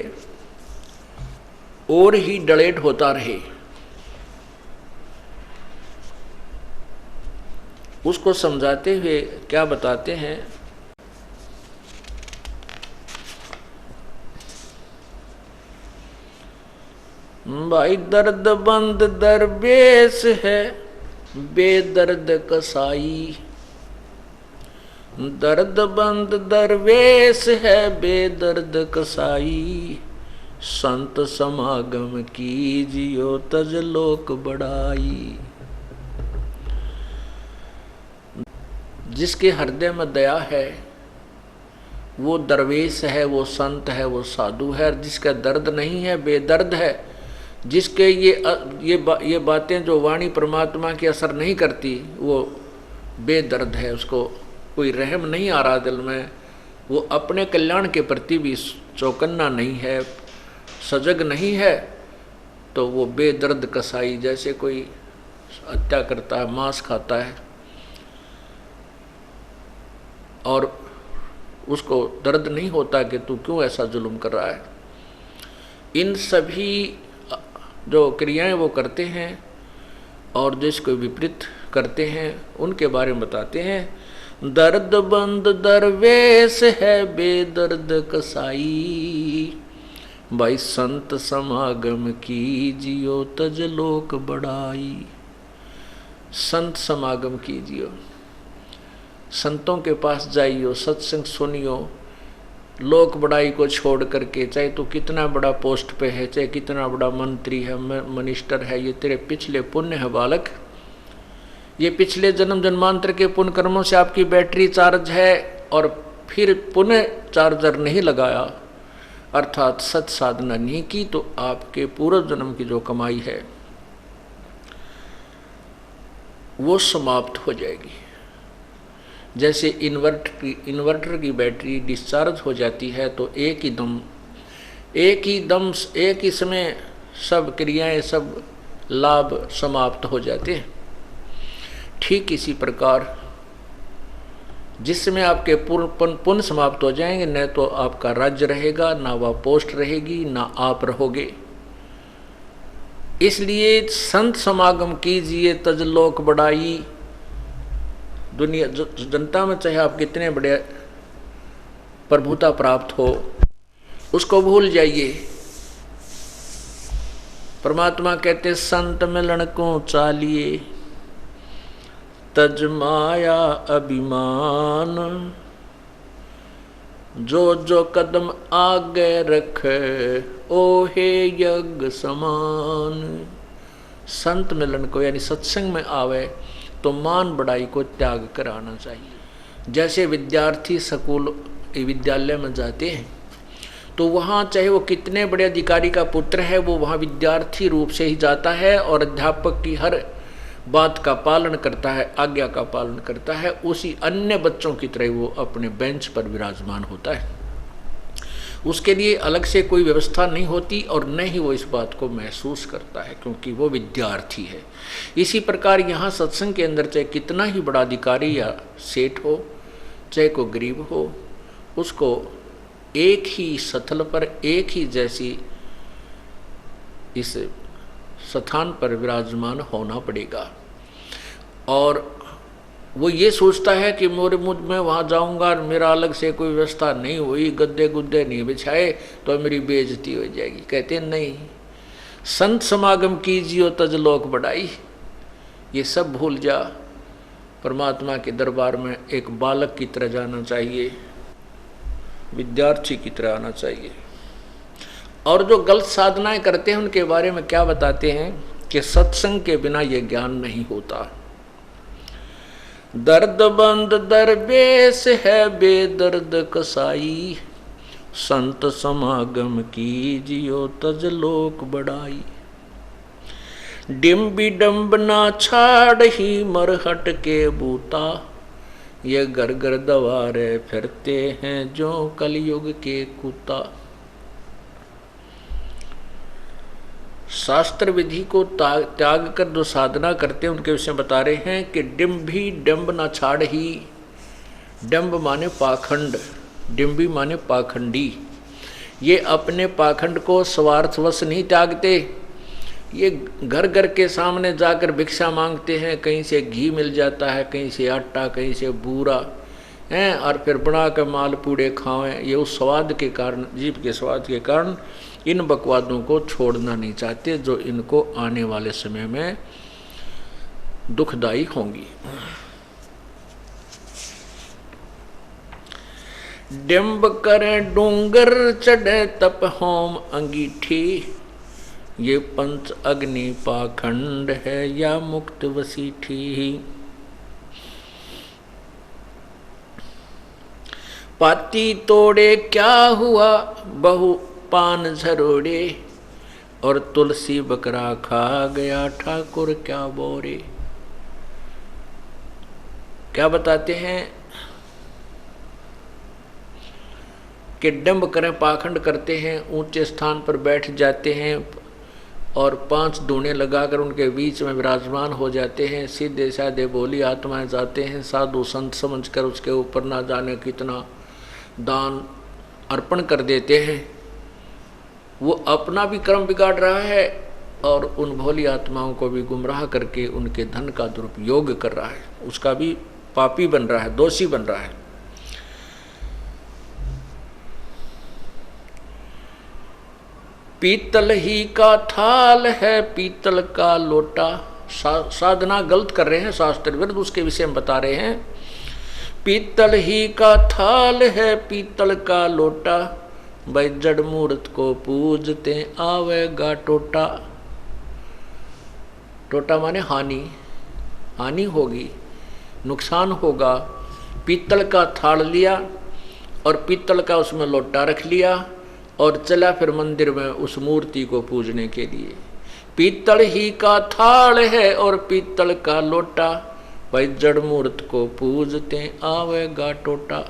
Speaker 2: और ही डलेट होता रहे। उसको समझाते हुए क्या बताते हैं, भाई दर्द बंद दरवेश है बेदर्द कसाई, दर्द बंद दरवेश है बेदर्द कसाई, संत समागम कीजियो तज लोक बढ़ाई। जिसके हृदय में दया है वो दरवेश है, वो संत है, वो साधु है। जिसका दर्द नहीं है, बेदर्द है, जिसके ये बातें जो वाणी परमात्मा की असर नहीं करती, वो बेदर्द है। उसको कोई रहम नहीं आ रहा दिल में, वो अपने कल्याण के प्रति भी चौकन्ना नहीं है, सजग नहीं है, तो वो बेदर्द कसाई। जैसे कोई हत्या करता है, मांस खाता है और उसको दर्द नहीं होता कि तू क्यों ऐसा जुल्म कर रहा है। इन सभी जो क्रियाएं वो करते हैं और जिसको विपरीत करते हैं उनके बारे में बताते हैं। दर्द बंद दरवेश है बेदर्द कसाई, भाई संत समागम कीजियो तज लोक बढ़ाई। संत समागम कीजियो, संतों के पास जाइयो, सत्संग सुनियो, लोक बड़ाई को छोड़ करके, चाहे तो कितना बड़ा पोस्ट पे है, चाहे कितना बड़ा मंत्री है, मिनिस्टर है, ये तेरे पिछले पुण्य है बालक। ये पिछले जन्म जन्मांतर के पुण्य कर्मों से आपकी बैटरी चार्ज है, और फिर पुनः चार्जर नहीं लगाया, अर्थात सत साधना नहीं की, तो आपके पूर्व जन्म की जो कमाई है वो समाप्त हो जाएगी। जैसे इन्वर्टर की बैटरी डिस्चार्ज हो जाती है तो एक ही समय सब क्रियाएं, सब लाभ समाप्त हो जाते हैं। ठीक इसी प्रकार जिसमें आपके पुण्य समाप्त हो जाएंगे, न तो आपका राज्य रहेगा, ना वह पोस्ट रहेगी, ना आप रहोगे। इसलिए संत समागम कीजिए, तज लोक बढ़ाई। दुनिया जनता में चाहे आप कितने बड़े प्रभुता प्राप्त हो, उसको भूल जाइए। परमात्मा कहते संत मिलन को चालिए, तज माया अभिमान। जो जो कदम आगे रखे, ओहे यज्ञ समान। संत मिलन को यानी सत्संग में आवे तो मान बढ़ाई को त्याग कर आना चाहिए। जैसे विद्यार्थी स्कूल विद्यालय में जाते हैं तो वहाँ चाहे वो कितने बड़े अधिकारी का पुत्र है, वो वहाँ विद्यार्थी रूप से ही जाता है और अध्यापक की हर बात का पालन करता है, आज्ञा का पालन करता है। उसी अन्य बच्चों की तरह वो अपने बेंच पर विराजमान होता है। उसके लिए अलग से कोई व्यवस्था नहीं होती और न ही वो इस बात को महसूस करता है, क्योंकि वो विद्यार्थी है। इसी प्रकार यहाँ सत्संग के अंदर चाहे कितना ही बड़ा अधिकारी या सेठ हो, चाहे कोई गरीब हो, उसको एक ही सथल पर, एक ही जैसी इस स्थान पर विराजमान होना पड़ेगा। और वो ये सोचता है कि मोरे मुझ में वहाँ जाऊँगा और मेरा अलग से कोई व्यवस्था नहीं हुई, गद्दे गुद्दे नहीं बिछाए तो मेरी बेइज्जती हो जाएगी। कहते हैं नहीं, संत समागम कीजिए तज लोक बढ़ाई। ये सब भूल जा, परमात्मा के दरबार में एक बालक की तरह जाना चाहिए, विद्यार्थी की तरह आना चाहिए। और जो गलत साधनाएं करते हैं उनके बारे में क्या बताते हैं कि सत्संग के बिना ये ज्ञान नहीं होता। दर्द बंद दरवेश है बेदर्द कसाई, संत समागम कीजियो तज लोक बढ़ाई। डिम्बी डम्ब ना छाड़ ही मरहट के बूता, ये घर घर दवारे फिरते हैं जो कलयुग के कुत्ता। शास्त्र विधि को त्याग कर जो साधना करते हैं उनके विषय बता रहे हैं कि डिम्भी डम्ब ना छाड़ ही। डम्ब माने पाखंड, डिम्भी माने पाखंडी। ये अपने पाखंड को स्वार्थवश नहीं त्यागते, ये घर घर के सामने जाकर भिक्षा मांगते हैं। कहीं से घी मिल जाता है, कहीं से आटा, कहीं से बूरा हैं, और फिर बना कर माल पूड़े खाएं। ये उस स्वाद के कारण, जीभ के स्वाद के कारण इन बकवादों को छोड़ना नहीं चाहते, जो इनको आने वाले समय में दुखदायी होंगी। डिम्ब करे डूंगर चढ़े तप होम अंगीठी, ये पंच अग्नि पाखंड है या मुक्त वसीठी। पाती तोड़े क्या हुआ बहु पान झरोड़े, और तुलसी बकरा खा गया ठाकुर क्या बोरे। क्या बताते हैं कि डंब करें, पाखंड करते हैं, ऊंचे स्थान पर बैठ जाते हैं और 5 दूने लगाकर उनके बीच में विराजमान हो जाते हैं। सीधे साधे बोली आत्माएं जाते हैं, साधु संत समझकर उसके ऊपर ना जाने कितना दान अर्पण कर देते हैं। वो अपना भी कर्म बिगाड़ रहा है और उन भोली आत्माओं को भी गुमराह करके उनके धन का दुरुपयोग कर रहा है, उसका भी पापी बन रहा है, दोषी बन रहा है। पीतल ही का थाल है पीतल का लोटा। साधना गलत कर रहे हैं शास्त्र विरुद्ध, उसके विषय में बता रहे हैं। पीतल ही का थाल है पीतल का लोटा, भाई जड़ मूर्त को पूजते आवेगा टोटा। टोटा माने हानि, हानि होगी, नुकसान होगा। पीतल का थाल लिया और पीतल का उसमें लोटा रख लिया और चला फिर मंदिर में उस मूर्ति को पूजने के लिए। पीतल ही का थाल है और पीतल का लोटा, भाई जड़ मूर्त को पूजते आवेगा टोटा।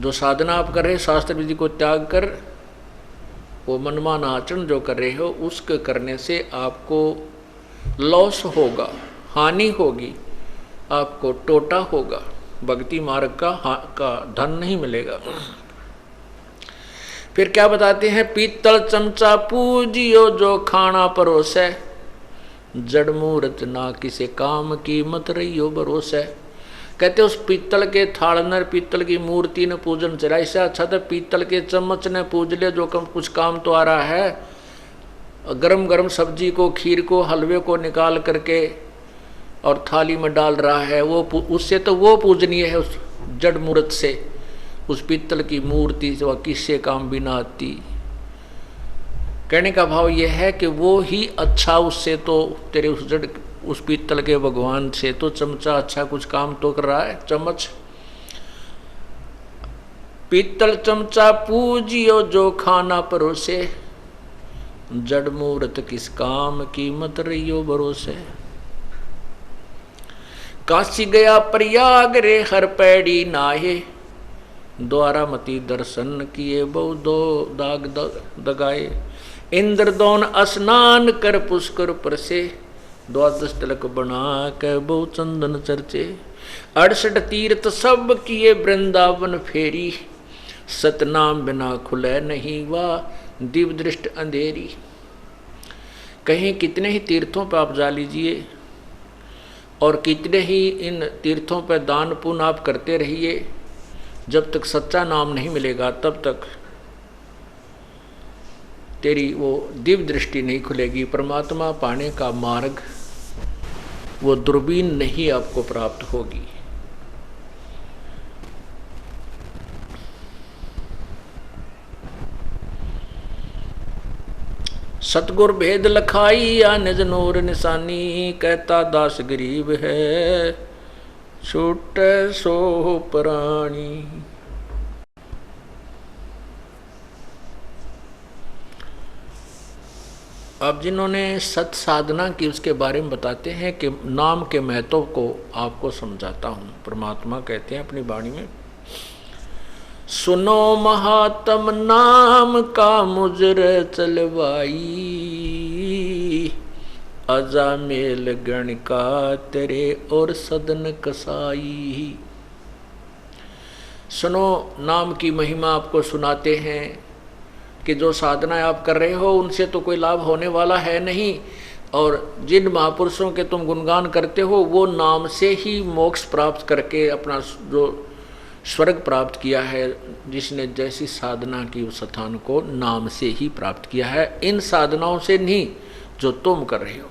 Speaker 2: जो साधना आप कर रहे, शास्त्र विधि को त्याग कर वो मनमान आचरण जो कर रहे हो, उसके करने से आपको लॉस होगा, हानि होगी, आपको टोटा होगा, भक्ति मार्ग का धन नहीं मिलेगा। फिर क्या बताते हैं, पीतल चमचा पूजियो जो खाना परोसे, जड़ मूर्त ना किसे काम की मत रहियो भरोसे। कहते उस पीतल के थाल न, पीतल की मूर्ति ने पूजन चला, इससे अच्छा तो पीतल के चम्मच ने पूज ले, जो कुछ काम तो आ रहा है। गरम गरम सब्जी को, खीर को, हलवे को निकाल करके और थाली में डाल रहा है, वो उससे तो वो पूजनीय है उस जड़ मूर्त से। उस पीतल की मूर्ति से वह किससे काम भी ना आती। कहने का भाव यह है कि वो ही अच्छा, उससे तो तेरे उस पीतल के भगवान से तो चमचा अच्छा कुछ काम तो कर रहा है, चम्मच। पीतल चमचा पूजियो जो खाना परोसे, जड़ मूर्त किस काम की मत रहियो भरोसे। काशी गया प्रयाग रे हर पैड़ी नाहे, द्वारामती दर्शन किए बहु दो दाग दगाए। इंद्रदौन स्नान कर पुष्कर परसे, द्वादश तिलक बना के बहु चंदन चर्चे। 68 तीर्थ सब किए वृंदावन फेरी, सतनाम बिना खुले नहीं वाह दिव्य दृष्ट अंधेरी। कहीं कितने ही तीर्थों पर आप जा लीजिए और कितने ही इन तीर्थों पर दान पुण्य आप करते रहिए, जब तक सच्चा नाम नहीं मिलेगा तब तक तेरी वो दिव्य दृष्टि नहीं खुलेगी। परमात्मा पाने का मार्ग, वो दूरबीन नहीं आपको प्राप्त होगी। सतगुर भेद लखाई या निज नूर निशानी, कहता दास गरीब है छूटे सो प्राणी। अब जिन्होंने सत साधना की उसके बारे में बताते हैं कि नाम के महत्व को आपको समझाता हूँ। परमात्मा कहते हैं अपनी वाणी में, सुनो महात्म नाम का मुजर चलवाई, अजामेल गण का तेरे और सदन कसाई। सुनो, नाम की महिमा आपको सुनाते हैं कि जो साधना आप कर रहे हो उनसे तो कोई लाभ होने वाला है नहीं, और जिन महापुरुषों के तुम गुणगान करते हो वो नाम से ही मोक्ष प्राप्त करके अपना जो स्वर्ग प्राप्त किया है, जिसने जैसी साधना की उस स्थान को नाम से ही प्राप्त किया है, इन साधनाओं से नहीं जो तुम कर रहे हो।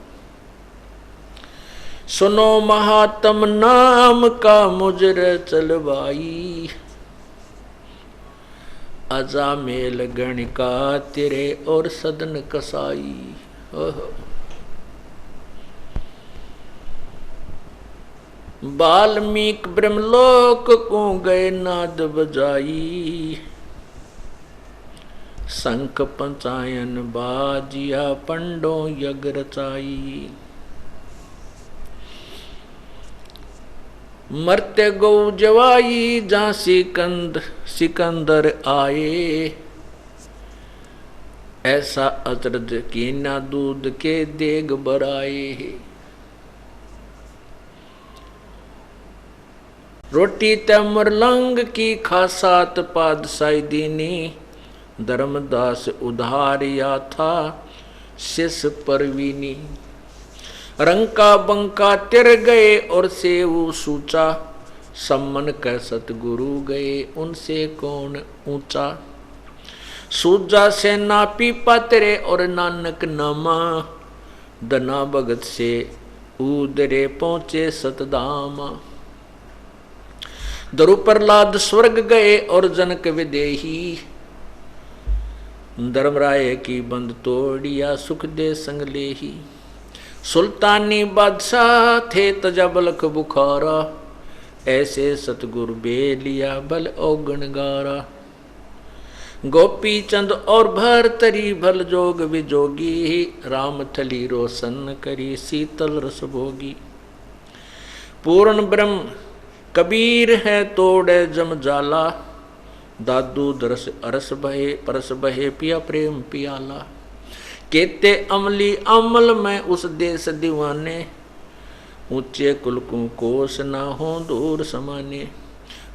Speaker 2: सुनो महात्म नाम का मुजर चलवाई, अजामेल गणिका तेरे और सदन कसाई। वाल्मीकि ब्रह्मलोक को गए नाद बजाई, शंख पंचायन बाजिया पंडो यज्ञ रचाई। मरते गौ जवाई जहाँ सिकंदर आए, ऐसा अचरज की ना दूध के देग बराए। रोटी तमर लंग की खा सात पादशाही दीनी, धर्मदास उधारिया था शिष परवीनी। रंका बंका तिर गए और सेऊ सूचा, सम्मन कर सतगुरु गए उनसे कौन ऊंचा। सूजा से ना पीपा तेरे और नानक नामा, दना भगत से उदरे पहुंचे सतधामा। द्रु प्रहलाद स्वर्ग गए और जनक विदेही, धर्मराय की बंद तोड़िया सुख दे संग लेही। सुल्तानी बादशाह थे तजा बलख बुखारा, ऐसे सतगुरु बेलिया बल औगण गारा। गोपी चंद और भरतरी भल जोग विजोगी, राम थली रोशन करी शीतल रस भोगी। पूर्ण ब्रह्म कबीर है तोड़े जम जाला, दादू दरस अरस बहे परस बहे पिया प्रेम पियाला। केते अमली अमल में उस देश दीवाने, ऊंचे कुलकु कोस ना हो दूर समाने।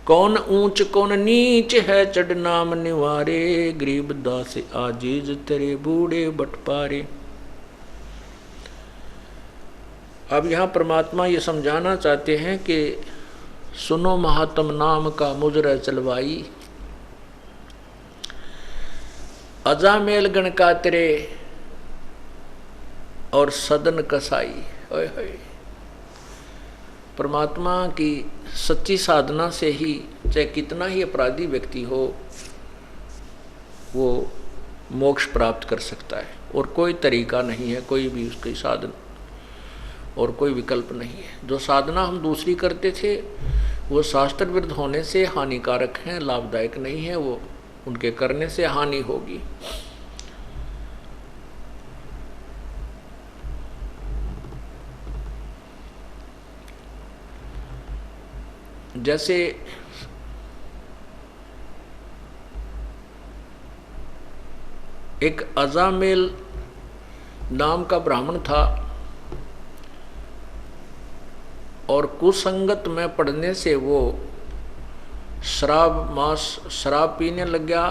Speaker 2: कौन ऊंच कौन नीच है चढ़ नाम निवारे, गरीब दास आजीज तेरे बूढ़े बटपारे। अब यहाँ परमात्मा ये समझाना चाहते हैं कि सुनो महात्म नाम का मुजरा चलवाई, अजामेल गण का तेरे और सदन कसाई। ओए होए, परमात्मा की सच्ची साधना से ही चाहे कितना ही अपराधी व्यक्ति हो वो मोक्ष प्राप्त कर सकता है, और कोई तरीका नहीं है, कोई भी उसकी साधन और कोई विकल्प नहीं है। जो साधना हम दूसरी करते थे वो शास्त्र विरुद्ध होने से हानिकारक हैं, लाभदायक नहीं है, वो उनके करने से हानि होगी। जैसे एक अजामेल नाम का ब्राह्मण था और कुसंगत में पड़ने से वो शराब पीने लग गया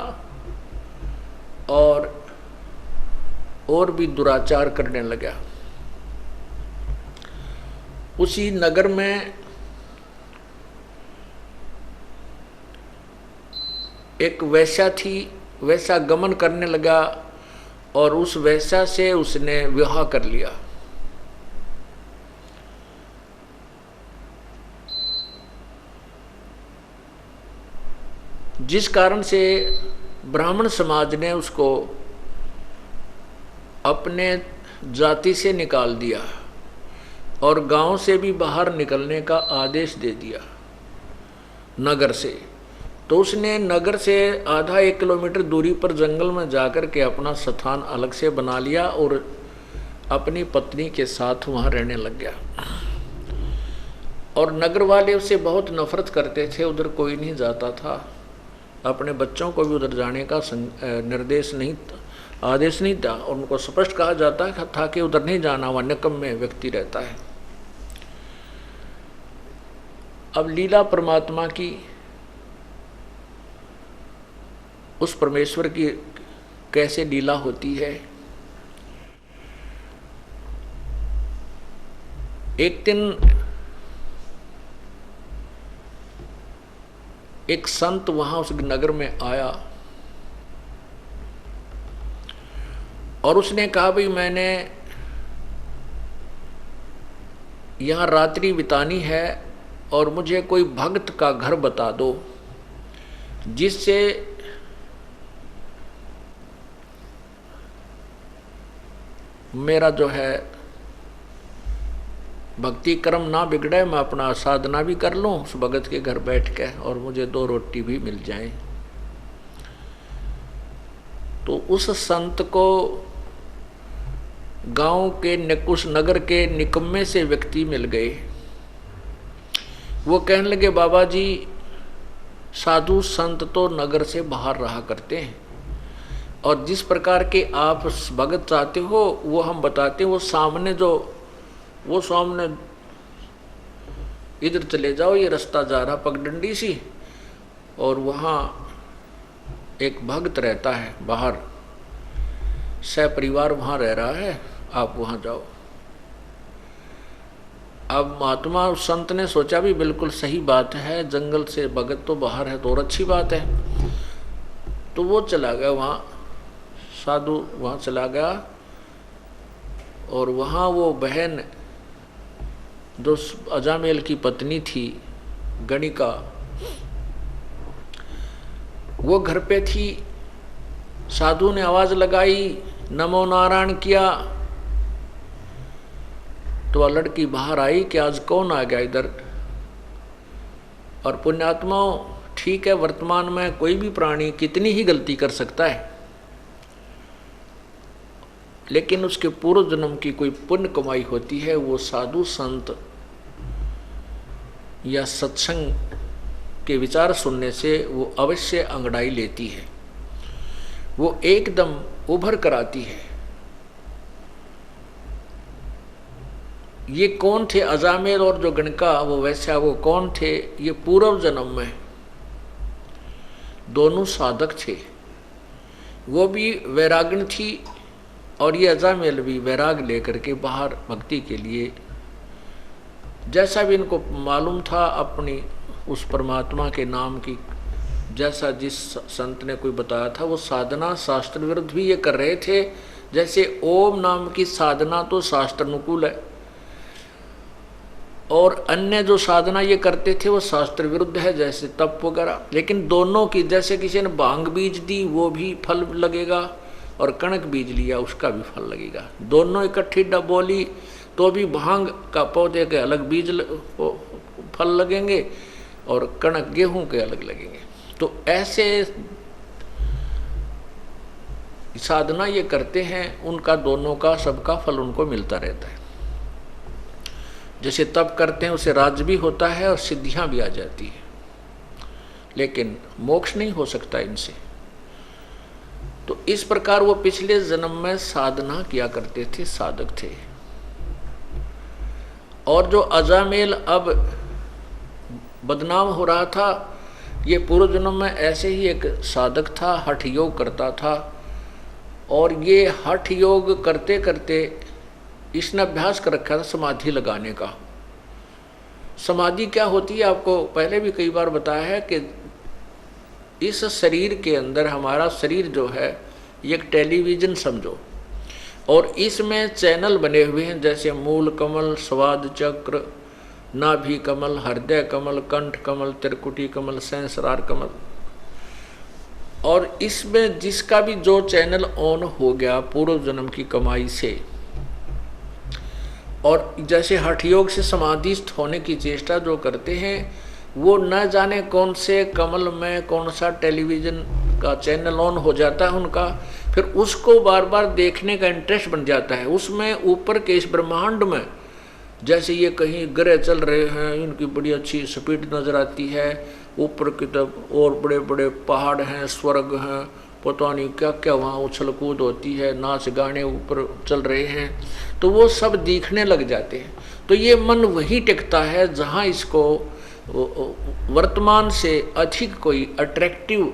Speaker 2: और भी दुराचार करने लगा। उसी नगर में एक वैश्या थी, वैश्या गमन करने लगा और उस वैश्या से उसने विवाह कर लिया। जिस कारण से ब्राह्मण समाज ने उसको अपने जाति से निकाल दिया और गांव से भी बाहर निकलने का आदेश दे दिया नगर से। तो उसने नगर से आधा 1 किलोमीटर दूरी पर जंगल में जाकर के अपना स्थान अलग से बना लिया और अपनी पत्नी के साथ वहाँ रहने लग गया। और नगर वाले उससे बहुत नफरत करते थे, उधर कोई नहीं जाता था। अपने बच्चों को भी उधर जाने का आदेश नहीं था और उनको स्पष्ट कहा जाता था कि उधर नहीं जाना, वह निकम्मे व्यक्ति रहता है। अब लीला परमात्मा की, उस परमेश्वर की कैसे लीला होती है। एक दिन एक संत वहां उस नगर में आया और उसने कहा भाई मैंने यहाँ रात्रि बितानी है और मुझे कोई भक्त का घर बता दो जिससे मेरा जो है भक्ति कर्म ना बिगड़े, मैं अपना साधना भी कर लूँ उस भगत के घर बैठ के और मुझे 2 रोटी भी मिल जाए। तो उस संत को गांव के उस नगर के निकम्मे से व्यक्ति मिल गए। वो कहने लगे बाबा जी साधु संत तो नगर से बाहर रहा करते हैं और जिस प्रकार के आप भगत चाहते हो वो हम बताते हैं। वो सामने इधर चले जाओ, ये रास्ता जा रहा पगडंडी सी और वहाँ एक भक्त रहता है बाहर, सपरिवार वहाँ रह रहा है, आप वहाँ जाओ। अब महात्मा उस संत ने सोचा भी बिल्कुल सही बात है, जंगल से भगत तो बाहर है तो और अच्छी बात है। तो वो चला गया वहाँ, साधु वहाँ चला गया और वहाँ वो बहन जो अजामेल की पत्नी थी गणिका, वो घर पे थी, साधु ने आवाज लगाई, नमो नारायण किया, तो वह लड़की बाहर आई कि आज कौन आ गया इधर। और पुण्यात्माओं, ठीक है, वर्तमान में कोई भी प्राणी कितनी ही गलती कर सकता है, लेकिन उसके पूर्व जन्म की कोई पुण्य कमाई होती है, वो साधु संत या सत्संग के विचार सुनने से वो अवश्य अंगड़ाई लेती है, वो एकदम उभर कर आती है। ये कौन थे अजामेल और जो गणका वो वैश्या, वो कौन थे? ये पूर्व जन्म में दोनों साधक थे। वो भी वैराग्य थी और ये अजामेल भी वैराग लेकर के बाहर भक्ति के लिए, जैसा भी इनको मालूम था अपनी उस परमात्मा के नाम की, जैसा जिस संत ने कोई बताया था, वो साधना शास्त्र विरुद्ध भी ये कर रहे थे। जैसे ओम नाम की साधना तो शास्त्र अनुकूल है, और अन्य जो साधना ये करते थे वो शास्त्र विरुद्ध है, जैसे तप वगैरह। लेकिन दोनों की, जैसे किसी ने भांग बीज दी वो भी फल लगेगा, और कणक बीज लिया उसका भी फल लगेगा। दोनों इकट्ठी बोली तो भी भांग का पौधे के अलग बीज फल लगेंगे और कणक गेहूं के अलग लगेंगे। तो ऐसे साधना ये करते हैं, उनका दोनों का सबका फल उनको मिलता रहता है। जैसे तप करते हैं उसे राज भी होता है और सिद्धियां भी आ जाती है, लेकिन मोक्ष नहीं हो सकता इनसे। तो इस प्रकार वो पिछले जन्म में साधना किया करते थे, साधक थे। और जो अजामेल अब बदनाम हो रहा था, ये पूर्व जन्म में ऐसे ही एक साधक था, हठ योग करता था। और ये हठ योग करते करते इसने अभ्यास कर रखा था समाधि लगाने का। समाधि क्या होती है आपको पहले भी कई बार बताया है कि इस शरीर के अंदर, हमारा शरीर जो है ये एक टेलीविजन समझो, और इसमें चैनल बने हुए हैं, जैसे मूल कमल, स्वाद चक्र, नाभि कमल, हृदय कमल, कंठ कमल, त्रिकुटी कमल, सहस्रार कमल। और इसमें जिसका भी जो चैनल ऑन हो गया पूर्व जन्म की कमाई से, और जैसे हठ योग से समाधिस्थ होने की चेष्टा जो करते हैं, वो न जाने कौन से कमल में कौन सा टेलीविजन का चैनल ऑन हो जाता है उनका, फिर उसको बार बार देखने का इंटरेस्ट बन जाता है। उसमें ऊपर के इस ब्रह्मांड में जैसे ये कहीं ग्रह चल रहे हैं, इनकी बड़ी अच्छी स्पीड नजर आती है, ऊपर की तरफ और बड़े बड़े पहाड़ हैं, स्वर्ग हैं, पता नहीं क्या क्या वहाँ उछल कूद होती है, नाच गाने ऊपर चल रहे हैं, तो वो सब दिखने लग जाते हैं। तो ये मन वही टिकता है जहाँ इसको वर्तमान से अधिक कोई अट्रैक्टिव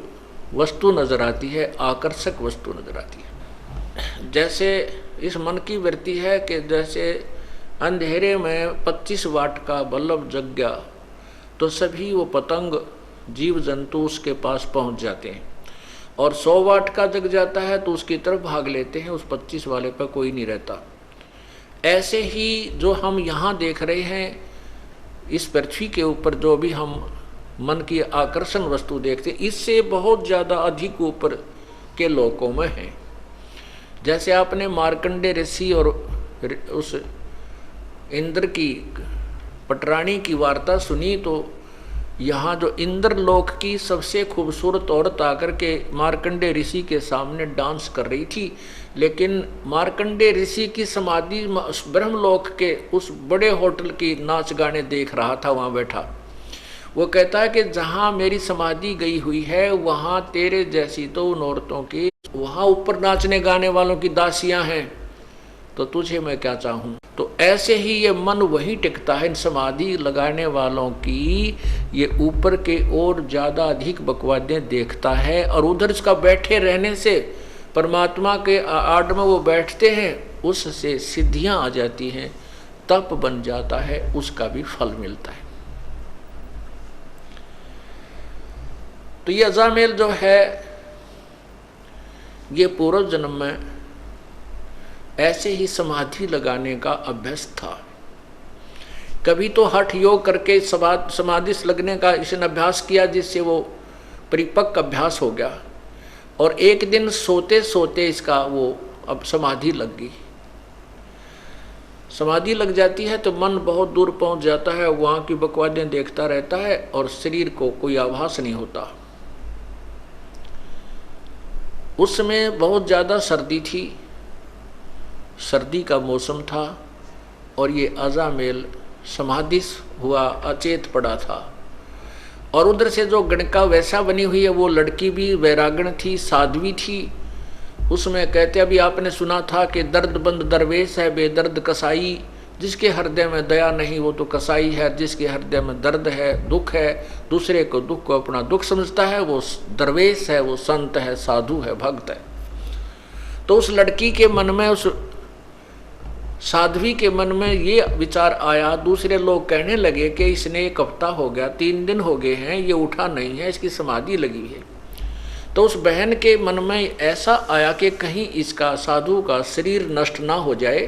Speaker 2: वस्तु नजर आती है, आकर्षक वस्तु नजर आती है। जैसे इस मन की वृत्ति है कि जैसे अंधेरे में 25 वाट का बल्ब जग गया तो सभी वो पतंग जीव जंतु उसके पास पहुंच जाते हैं, और 100 वाट का जग जाता है तो उसकी तरफ भाग लेते हैं, उस 25 वाले पर कोई नहीं रहता। ऐसे ही जो हम यहाँ देख रहे हैं इस पृथ्वी के ऊपर, जो भी हम मन की आकर्षण वस्तु देखते हैं, इससे बहुत ज़्यादा अधिक ऊपर के लोकों में है। जैसे आपने मार्कंडे ऋषि और उस इंद्र की पटरानी की वार्ता सुनी, तो यहाँ जो इंद्र लोक की सबसे खूबसूरत औरत आकर के मार्कंडे ऋषि के सामने डांस कर रही थी, लेकिन मार्कंडे ऋषि की समाधि ब्रह्मलोक के उस बड़े होटल की नाच गाने देख रहा था वहाँ बैठा। वो कहता है कि जहाँ मेरी समाधि गई हुई है वहाँ तेरे जैसी तो उन औरतों की, वहाँ ऊपर नाचने गाने वालों की दासियाँ हैं, तो तुझे मैं क्या चाहूँ। तो ऐसे ही ये मन वही टिकता है इन समाधि लगाने वालों की, ये ऊपर के और ज़्यादा अधिक बकवादें देखता है, और उधर इसका बैठे रहने से परमात्मा के आड़ में वो बैठते हैं, उससे सिद्धियां आ जाती हैं, तप बन जाता है, उसका भी फल मिलता है। तो ये अजामेल जो है ये पूर्व जन्म में ऐसे ही समाधि लगाने का अभ्यास था। कभी तो हठ योग करके समाधि लगने का इसने अभ्यास किया, जिससे वो परिपक्व अभ्यास हो गया। और एक दिन सोते सोते इसका वो अब समाधि लग गई। समाधि लग जाती है तो मन बहुत दूर पहुंच जाता है, वहाँ की बकवादें देखता रहता है और शरीर को कोई आभास नहीं होता। उस समय बहुत ज़्यादा सर्दी थी, सर्दी का मौसम था और ये अजामेल समाधि हुआ अचेत पड़ा था। और उधर से जो गणका वैसा बनी हुई है वो लड़की भी वैरागण थी, साध्वी थी। उसमें कहते अभी आपने सुना था कि दर्दबंद दरवेश है बेदर्द कसाई, जिसके हृदय में दया नहीं वो तो कसाई है, जिसके हृदय में दर्द है दुख है, दूसरे को दुख को अपना दुख समझता है, वो दरवेश है, वो संत है, साधु है, भक्त है। तो उस लड़की के मन में, उस साध्वी के मन में ये विचार आया। दूसरे लोग कहने लगे कि इसने एक हफ्ता हो गया, 3 दिन हो गए हैं, ये उठा नहीं है, इसकी समाधि लगी है। तो उस बहन के मन में ऐसा आया कि कहीं इसका, साधु का शरीर नष्ट ना हो जाए,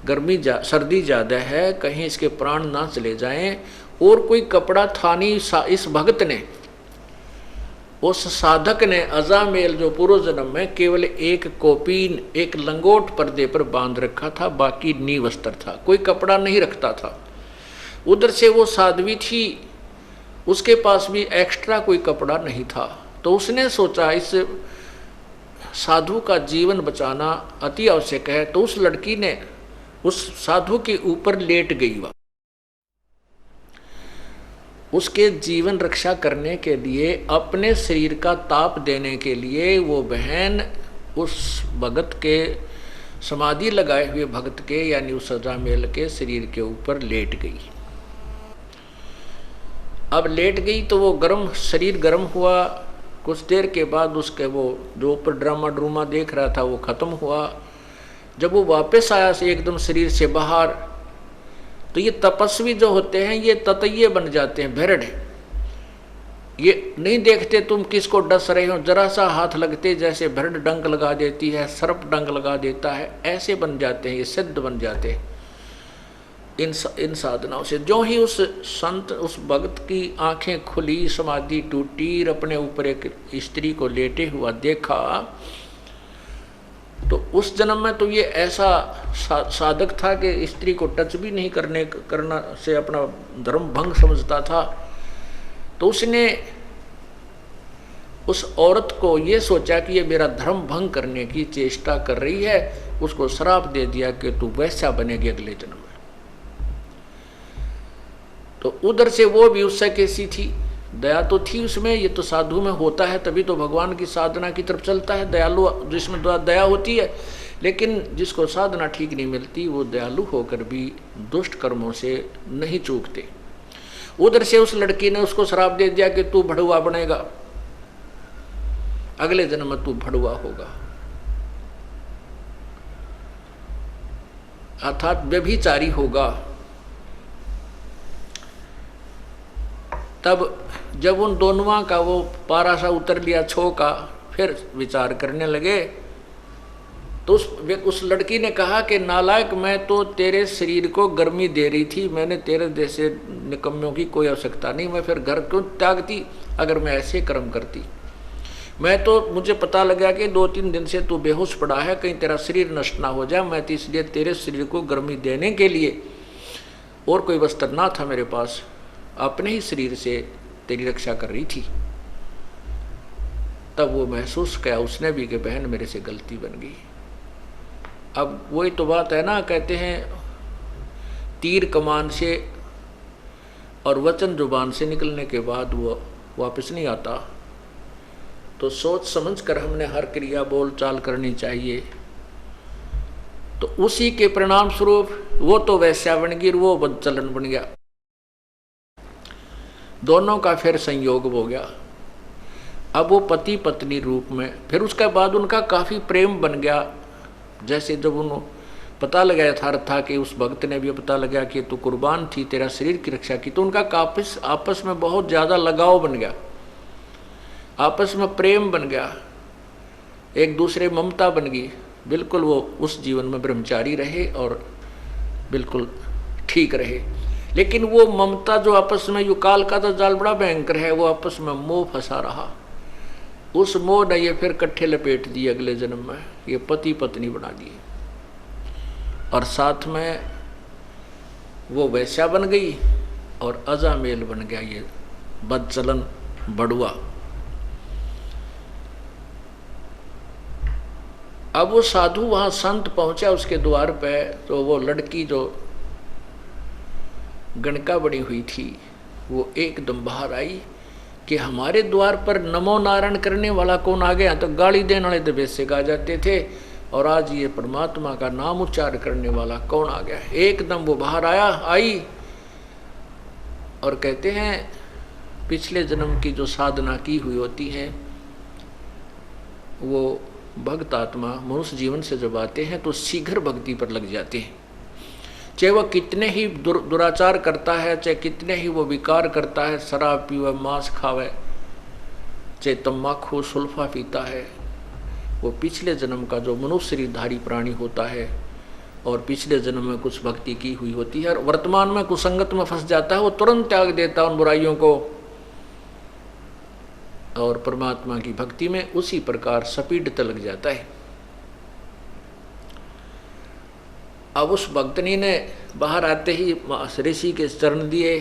Speaker 2: सर्दी ज़्यादा है, कहीं इसके प्राण ना चले जाएं। और कोई कपड़ा था नहीं इस भक्त ने, उस साधक ने अजामेल जो पूर्व जन्म में केवल एक कोपीन, एक लंगोट पर्दे पर बांध रखा था, बाकी नी वस्त्र था, कोई कपड़ा नहीं रखता था। उधर से वो साध्वी थी, उसके पास भी एक्स्ट्रा कोई कपड़ा नहीं था। तो उसने सोचा इस साधु का जीवन बचाना अति आवश्यक है। तो उस लड़की ने उस साधु के ऊपर लेट गई। वह उसके जीवन रक्षा करने के लिए, अपने शरीर का ताप देने के लिए वो बहन उस भगत के, समाधि लगाए हुए भगत के यानी उस अजामेल के शरीर के ऊपर लेट गई। अब लेट गई तो वो गर्म, शरीर गर्म हुआ। कुछ देर के बाद उसके वो जो ऊपर ड्रामा ड्रूमा देख रहा था वो खत्म हुआ। जब वो वापस आया से एकदम शरीर से बाहर, तो ये तपस्वी जो होते हैं ये ततैये बन जाते हैं, भेड़। ये नहीं देखते तुम किसको डस रहे हो, जरा सा हाथ लगते जैसे भेड़ डंक लगा देती है, सर्प डंक लगा देता है, ऐसे बन जाते हैं, ये सिद्ध बन जाते हैं इन साधनाओं से। जो ही उस संत, उस भक्त की आंखें खुली, समाधि टूटी, अपने ऊपर एक स्त्री को लेटे हुआ देखा, तो उस जन्म में तो ये ऐसा साधक था कि स्त्री को टच भी नहीं करना से अपना धर्म भंग समझता था। तो उसने उस औरत को ये सोचा कि ये मेरा धर्म भंग करने की चेष्टा कर रही है, उसको श्राप दे दिया कि तू वैसा बनेगी अगले जन्म में। तो उधर से वो भी उससे कैसी थी, दया तो थी उसमें, ये तो साधु में होता है, तभी तो भगवान की साधना की तरफ चलता है, दयालु जिसमें दया होती है। लेकिन जिसको साधना ठीक नहीं मिलती वो दयालु होकर भी दुष्ट कर्मों से नहीं चूकते। उधर से उस लड़की ने उसको श्राप दे दिया कि तू भड़ुआ बनेगा, अगले जन्म में तू भड़ुआ होगा, अर्थात व्यभिचारी होगा। तब जब उन दोनों का वो पारा सा उतर लिया छो का, फिर विचार करने लगे। तो उस लड़की ने कहा कि नालायक, मैं तो तेरे शरीर को गर्मी दे रही थी, मैंने तेरे जैसे निकम्मों की कोई आवश्यकता नहीं, मैं फिर घर क्यों त्यागती अगर मैं ऐसे कर्म करती। मैं तो, मुझे पता लगा कि 2-3 दिन से तू बेहोश पड़ा है, कहीं तेरा शरीर नष्ट ना हो जाए, मैं तो इसलिए तेरे शरीर को गर्मी देने के लिए, और कोई वस्त्र ना था मेरे पास, अपने ही शरीर से तेरी रक्षा कर रही थी। तब वो महसूस किया उसने भी कि बहन मेरे से गलती बन गई। अब वही तो बात है ना, कहते हैं तीर कमान से और वचन जुबान से निकलने के बाद वो वापस नहीं आता। तो सोच समझ कर हमने हर क्रिया बोल चाल करनी चाहिए। तो उसी के परिणाम स्वरूप वो तो वैश्या बन गई, वो बदचलन बन गया, दोनों का फिर संयोग हो गया। अब वो पति पत्नी रूप में, फिर उसके बाद उनका काफ़ी प्रेम बन गया। जैसे जब उन्होंने पता लगाया था कि उस भक्त ने भी पता लगा कि तू कुर्बान थी, तेरा शरीर की रक्षा की, तो उनका आपस में बहुत ज़्यादा लगाव बन गया, आपस में प्रेम बन गया, एक दूसरे ममता बन गई। बिल्कुल वो उस जीवन में ब्रह्मचारी रहे और बिल्कुल ठीक रहे। लेकिन वो ममता जो आपस में, यो काल का तो जाल बड़ा भयंकर है, वो आपस में मोह फंसा रहा। उस मोह ने ये फिर कट्ठे लपेट दिए अगले जन्म में, ये पति पत्नी बना दिए, और साथ में वो वैश्या बन गई और अजामेल बन गया ये बदचलन बड़ुआ। अब वो साधु वहां संत पहुंचा उसके द्वार पे, तो वो लड़की जो गणका बनी हुई थी वो एकदम बाहर आई कि हमारे द्वार पर नमो नारायण करने वाला कौन आ गया। तो गाली देने वाले दबे से गा जाते थे, और आज ये परमात्मा का नाम उच्चार करने वाला कौन आ गया। एकदम वो बाहर आई और कहते हैं पिछले जन्म की जो साधना की हुई होती है वो भक्त आत्मा मनुष्य जीवन से जब आते हैं तो शीघ्र भक्ति पर लग जाते हैं। चाहे वह कितने ही दुराचार करता है, चाहे कितने ही वो विकार करता है, शराब पीवे, मांस खावे, चाहे तम्बाकू सुल्फा पीता है, वो पिछले जन्म का जो मनुष्य शरीरधारी प्राणी होता है और पिछले जन्म में कुछ भक्ति की हुई होती है और वर्तमान में कुसंगत में फंस जाता है, वो तुरंत त्याग देता है उन बुराइयों को और परमात्मा की भक्ति में उसी प्रकार सपीडता लग जाता है। अब उस भक्तनी ने बाहर आते ही ऋषि के चरण दिए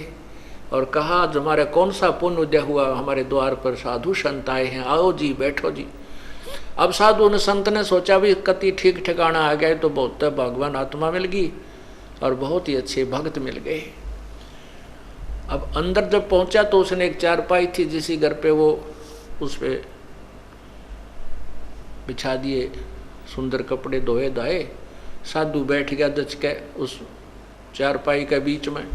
Speaker 2: और कहा, जो हमारा कौन सा पुण्य उदय हुआ, हमारे द्वार पर साधु संत आए हैं, आओ जी बैठो जी। अब साधु ने संत ने सोचा भी कति ठीक ठिकाना आ गए तो बहुत भगवान आत्मा मिल गई और बहुत ही अच्छे भक्त मिल गए। अब अंदर जब पहुंचा तो उसने एक चारपाई थी जिसी घर पे वो उस पे बिछा दिए सुंदर कपड़े धोए धाए, साधु बैठ गया दच के उस चारपाई के बीच में।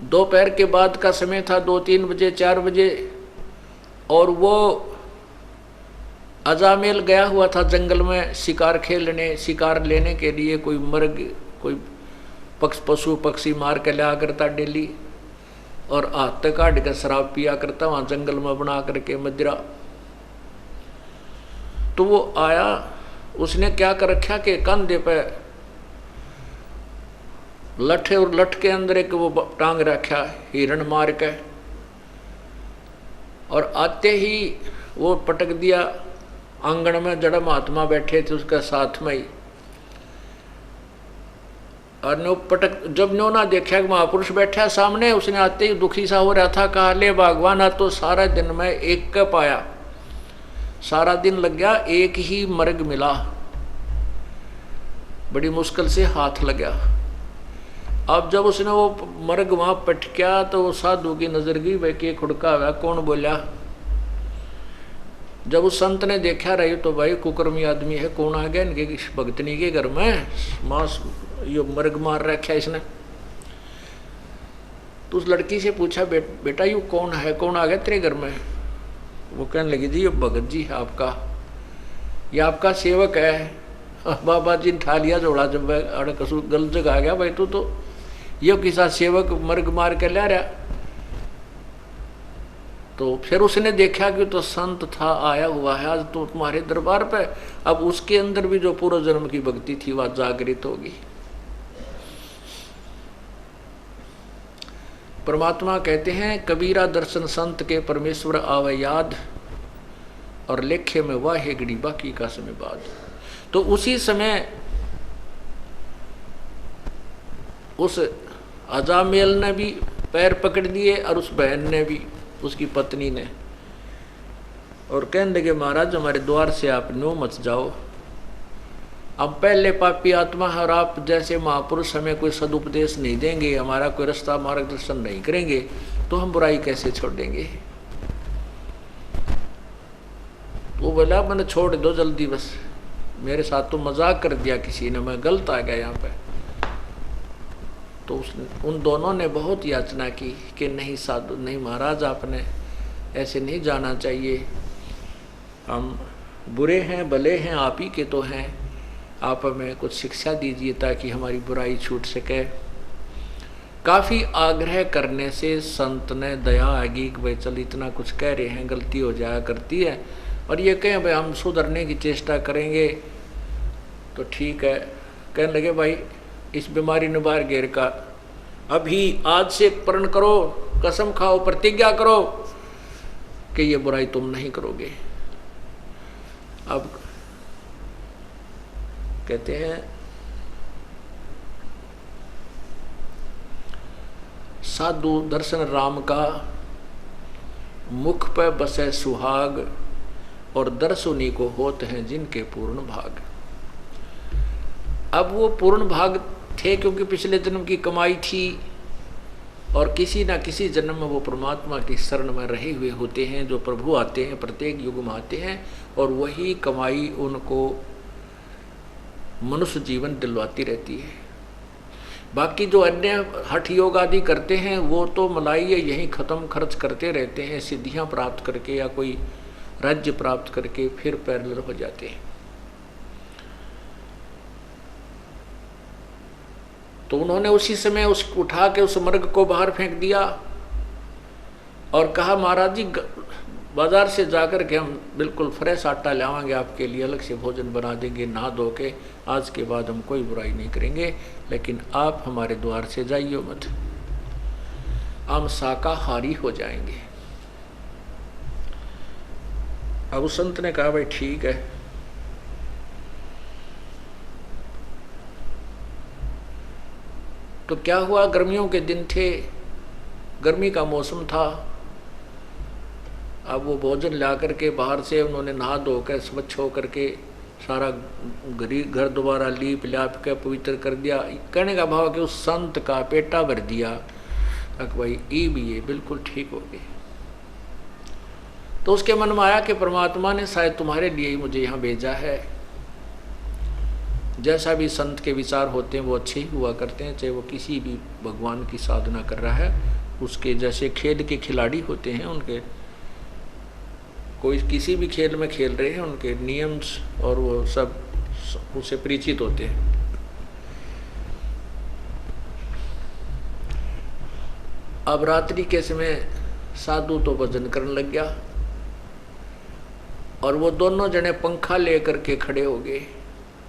Speaker 2: दोपहर के बाद का समय था, 2-3 बजे 4 बजे, और वो अजामेल गया हुआ था जंगल में शिकार खेलने, शिकार लेने के लिए। कोई मर्ग, कोई पशु पक्षी मार के लिया करता डेली और हाथ तक काट कर शराब पिया करता वहां जंगल में बना करके मदिरा। तो वो आया, उसने क्या कर रखा कि कंधे पे लठे और लठ के अंदर एक वो टांग रखा हिरण मार के, और आते ही वो पटक दिया आंगन में। जड़ महात्मा बैठे थे उसके साथ में ही, और नो पटक, जब नो ना देखा कि महापुरुष बैठा सामने, उसने आते ही दुखी सा हो रहा था, कहा ले भगवान तो सारा दिन में एक का पाया, सारा दिन लग गया, एक ही मर्ग मिला, बड़ी मुश्किल से हाथ लगा। अब जब उसने वो मर्ग वहां पटका तो वो साधु की नजर गई, भाई के खुड़का हुआ कौन बोला। जब उस संत ने देखा रही तो भाई कुकर्मी आदमी है, कौन आ गया इनके भगतनी के घर में, मांस यो मर्ग मार रखा इसने। तो उस लड़की से पूछा, बेटा यू कौन है, कौन आ गया तेरे घर में। वो कहने लगी, जी ये भगत जी है आपका, ये आपका सेवक है। बाबा जी ने ठा लिया जोड़ा, जब अड़ कसू गलत जगह आ गया भाई तू तो यो किसा सेवक मर्ग मार के ला रहा। तो फिर उसने देखा कि तो संत था, आया हुआ है आज तो तुम्हारे दरबार पे। अब उसके अंदर भी जो पूर्व जन्म की भक्ति थी वह जागृत होगी। परमात्मा कहते हैं, कबीरा दर्शन संत के परमेश्वर आवे याद, और लेखे में वाह हेगड़ी बाकी का समय बाद। तो उसी समय उस अजामेल ने भी पैर पकड़ दिए और उस बहन ने भी, उसकी पत्नी ने, और कहने लगे महाराज हमारे द्वार से आप नो मत जाओ, अब पहले पापी आत्मा है और आप जैसे महापुरुष हमें कोई सदुपदेश नहीं देंगे, हमारा कोई रास्ता मार्गदर्शन नहीं करेंगे तो हम बुराई कैसे छोड़ देंगे। वो बोला मैंने छोड़ दो जल्दी, बस मेरे साथ तो मजाक कर दिया किसी ने, मैं गलत आ गया यहाँ पे। तो उन दोनों ने बहुत याचना की कि नहीं साधु, नहीं महाराज आपने ऐसे नहीं जाना चाहिए, हम बुरे हैं भले हैं आप ही के तो हैं, आप हमें कुछ शिक्षा दीजिए ताकि हमारी बुराई छूट सके। काफ़ी आग्रह करने से संत ने दया आगी कि भाई चल इतना कुछ कह रहे हैं, गलती हो जाया करती है, और ये कहें भाई हम सुधरने की चेष्टा करेंगे तो ठीक है। कहने लगे भाई इस बीमारी ने बाहर घेर का अभी आज से प्रण करो, कसम खाओ, प्रतिज्ञा करो कि ये बुराई तुम नहीं करोगे। अब कहते हैं साधु दर्शन राम का, मुख पे बसे सुहाग, और दर्शुनी को होते हैं जिनके पूर्ण भाग। अब वो पूर्ण भाग थे क्योंकि पिछले जन्म की कमाई थी, और किसी ना किसी जन्म में वो परमात्मा की शरण में रहे हुए होते हैं। जो प्रभु आते हैं प्रत्येक युग में आते हैं, और वही कमाई उनको मनुष्य जीवन दिलवाती रहती है। बाकी जो अन्य हठ योग आदि करते हैं वो तो मलाई यहीं ख़त्म खर्च करते रहते हैं, सिद्धियां प्राप्त करके या कोई राज्य प्राप्त करके फिर पैरेलल हो जाते हैं। तो उन्होंने उसी समय उस उठा के उस मर्ग को बाहर फेंक दिया और कहा महाराज जी बाजार से जाकर के हम बिल्कुल फ्रेश आटा लाएंगे आपके लिए, अलग से भोजन बना देंगे, नहा धो के, आज के बाद हम कोई बुराई नहीं करेंगे, लेकिन आप हमारे द्वार से जाइए मत, हम शाकाहारी हो जाएंगे। अब उस संत ने कहा भाई ठीक है। तो क्या हुआ, गर्मियों के दिन थे, गर्मी का मौसम था। अब वो भोजन ला करके बाहर से उन्होंने नहा धो कर स्वच्छ होकर के सारा घर दोबारा लीप लाप के पवित्र कर दिया। कहने का भाव कि उस संत का पेटा भर दिया, भाई ये भी ये बिल्कुल ठीक हो गए। तो उसके मन में आया कि परमात्मा ने शायद तुम्हारे लिए ही मुझे यहाँ भेजा है। जैसा भी संत के विचार होते हैं वो अच्छे ही हुआ करते हैं, चाहे वो किसी भी भगवान की साधना कर रहा है। उसके जैसे खेल के खिलाड़ी होते हैं, उनके कोई किसी भी खेल में खेल रहे हैं, उनके नियम और वो सब उसे परिचित होते हैं। अब रात्रि के समय साधु तो भजन करने लग गया और वो दोनों जने पंखा लेकर के खड़े हो गए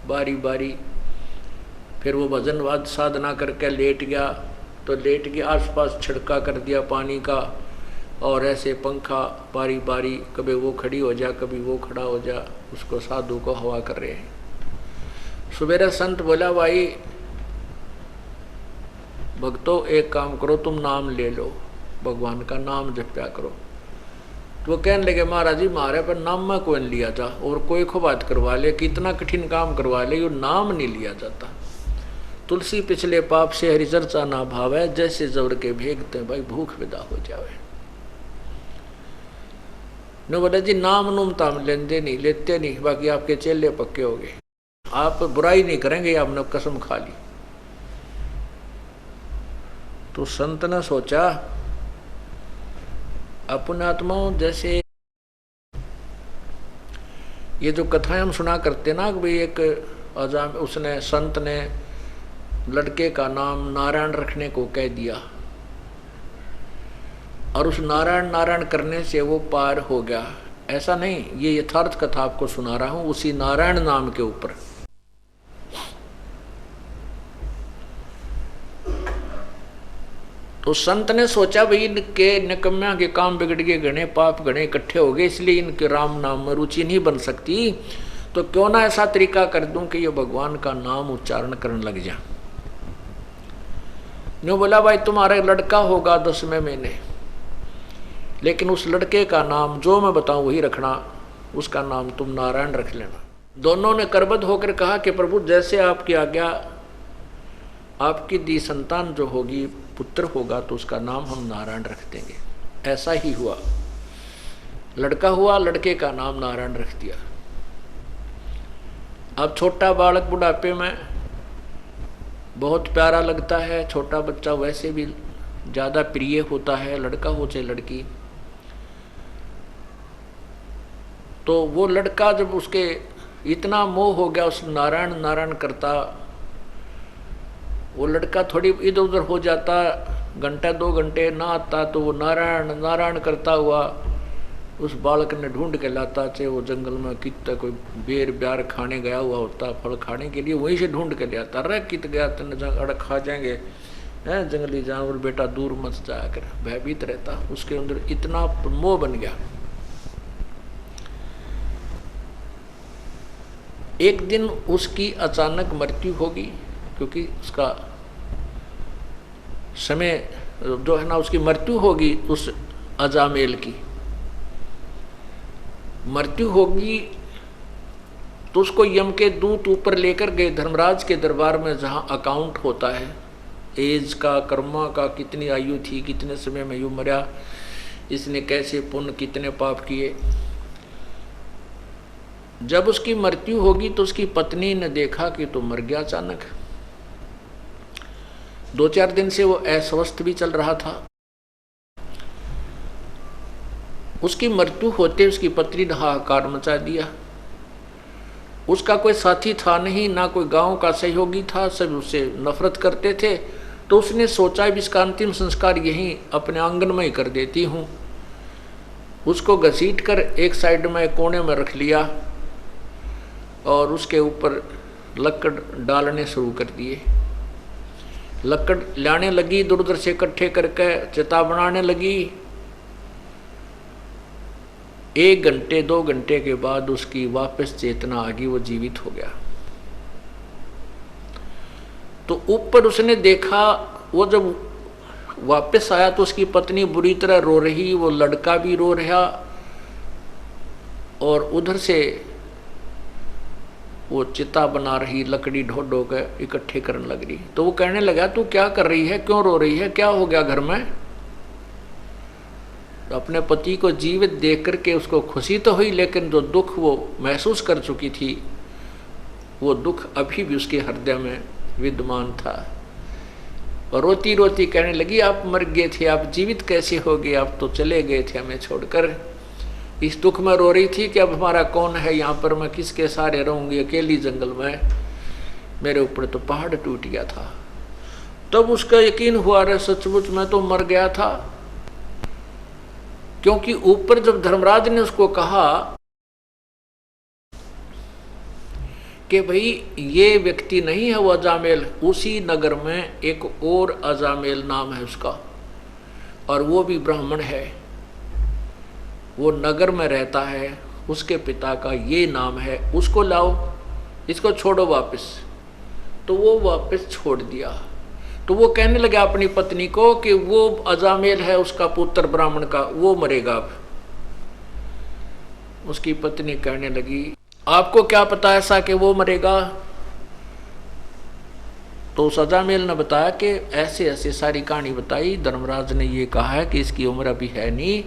Speaker 2: बारी बारी। फिर वो भजन साधना करके लेट गया, तो लेट के आसपास छिड़का कर दिया पानी का, और ऐसे पंखा बारी बारी कभी वो खड़ी हो जा कभी वो खड़ा हो जा, उसको साधु को हवा कर रहे हैं। सुबेरा संत बोला भाई भक्तों एक काम करो, तुम नाम ले लो, भगवान का नाम जप्या करो। तो वो कहने लगे महाराज जी मारे पर नाम में कोई लिया था, और कोई को बात करवा ले, कितना कठिन काम करवा ले, यो नाम नहीं लिया जाता। तुलसी पिछले पाप से हरि चर्चा ना भावे, जैसे जबर के भेगते भाई भूख विदा हो जावे। न बोले जी नाम नूम ताम लेते नहीं, बाकी आपके चेले पक्के हो गए, आप बुराई नहीं करेंगे, आपने कसम खा ली। तो संत ने सोचा अपने आत्माओं जैसे ये जो कथाएं हम सुना करते ना कि भाई एक अजाम उसने संत ने लड़के का नाम नारायण रखने को कह दिया और उस नारायण नारायण करने से वो पार हो गया, ऐसा नहीं। ये यथार्थ कथा आपको सुना रहा हूं उसी नारायण नाम के ऊपर। तो संत ने सोचा भाई इनके निकम्या के काम बिगड़ गए, गणे पाप गणे इकट्ठे हो गए, इसलिए इनके राम नाम में रुचि नहीं बन सकती, तो क्यों ना ऐसा तरीका कर दूं कि ये भगवान का नाम उच्चारण करने लग जा। न्यू बोला भाई तुम्हारा लड़का होगा 10वें महीने, लेकिन उस लड़के का नाम जो मैं बताऊं वही रखना, उसका नाम तुम नारायण रख लेना। दोनों ने करबद्ध होकर कहा कि प्रभु जैसे आपकी आज्ञा, आपकी दी संतान जो होगी पुत्र होगा तो उसका नाम हम नारायण रख देंगे। ऐसा ही हुआ, लड़का हुआ, लड़के का नाम नारायण रख दिया। अब छोटा बालक बुढ़ापे में बहुत प्यारा लगता है, छोटा बच्चा वैसे भी ज़्यादा प्रिय होता है, लड़का हो चाहे लड़की। तो वो लड़का जब उसके इतना मोह हो गया उस नारायण नारायण करता, वो लड़का थोड़ी इधर उधर हो जाता, घंटा 2 घंटे ना आता, तो वो नारायण नारायण करता हुआ उस बालक ने ढूंढ के लाता, चाहे वो जंगल में कितना कोई बेर ब्यार खाने गया हुआ होता, फल खाने के लिए वहीं से ढूंढ के ले आता। अरे कित गया तन अड़ खा जाएंगे, है, जंगली जानवर बेटा दूर मत जाया कर, भयभीत रहता। उसके अंदर इतना मोह बन गया। एक दिन उसकी अचानक मृत्यु होगी, क्योंकि उसका समय जो है ना, उसकी मृत्यु होगी। उस अजामेल की मृत्यु होगी तो उसको यम के दूत ऊपर लेकर गए धर्मराज के दरबार में, जहां अकाउंट होता है एज का, कर्मा का, कितनी आयु थी, कितने समय में यू मरा, इसने कैसे पुण्य कितने पाप किए। जब उसकी मृत्यु होगी तो उसकी पत्नी ने देखा कि तो मर गया अचानक। 2-4 दिन से वो अस्वस्थ भी चल रहा था। उसकी मृत्यु होते उसकी पत्नी ने हाहाकार मचा दिया। उसका कोई साथी था नहीं, ना कोई गांव का सहयोगी था, सब उससे नफरत करते थे। तो उसने सोचा भी इसका अंतिम संस्कार यहीं अपने आंगन में ही कर देती हूँ। उसको घसीट कर एक साइड में कोने में रख लिया और उसके ऊपर लकड़ डालने शुरू कर दिए। लकड़ लाने लगी, इधर उधर से इकट्ठे करके चिता बनाने लगी। 1 घंटे 2 घंटे के बाद उसकी वापस चेतना आ गई, वो जीवित हो गया। तो ऊपर उसने देखा, वो जब वापस आया तो उसकी पत्नी बुरी तरह रो रही, वो लड़का भी रो रहा और उधर से वो चिता बना रही, लकड़ी ढो ढो के इकट्ठे करने लग रही। तो वो कहने लगा तू क्या कर रही है, क्यों रो रही है, क्या हो गया घर में। तो अपने पति को जीवित देख करके उसको खुशी तो हुई, लेकिन जो दुख वो महसूस कर चुकी थी वो दुख अभी भी उसके हृदय में विद्यमान था। और रोती रोती कहने लगी आप मर गए थे, आप जीवित कैसे हो गए, आप तो चले गए थे हमें छोड़कर। इस दुख में रो रही थी कि अब हमारा कौन है यहाँ पर, मैं किसके सारे रहूंगी अकेली जंगल में, मेरे ऊपर तो पहाड़ टूट गया था। तब उसका यकीन हुआ रे सचमुच मैं तो मर गया था। क्योंकि ऊपर जब धर्मराज ने उसको कहा कि भाई ये व्यक्ति नहीं है वो अजामेल, उसी नगर में एक और अजामेल नाम है उसका, और वो भी ब्राह्मण है, वो नगर में रहता है, उसके पिता का ये नाम है, उसको लाओ, इसको छोड़ो वापस। तो वो वापस छोड़ दिया। तो वो कहने लगा अपनी पत्नी को कि वो अजामेल है उसका पुत्र ब्राह्मण का, वो मरेगा अब। उसकी पत्नी कहने लगी आपको क्या पता ऐसा कि वो मरेगा। तो उस अजामेल ने बताया कि ऐसे ऐसे सारी कहानी बताई, धर्मराज ने ये कहा है कि इसकी उम्र अभी है नहीं,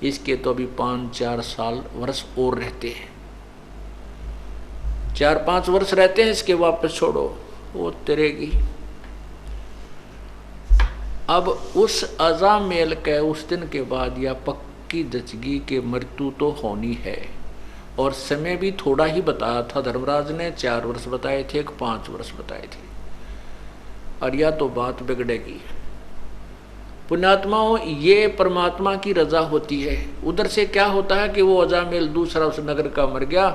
Speaker 2: इसके तो अभी 5-4 साल वर्ष और रहते हैं, 4-5 वर्ष रहते हैं, इसके वापस छोड़ो, वो तरेगी। अब उस अजामेल के उस दिन के बाद या पक्की जचगी के मृत्यु तो होनी है, और समय भी थोड़ा ही बताया था धर्मराज ने, 4 वर्ष बताए थे, 5 वर्ष बताए थे, और या तो बात बिगड़ेगी। पुण्यात्माओं, ये परमात्मा की रजा होती है। उधर से क्या होता है कि वो अजामेल दूसरा उस नगर का मर गया,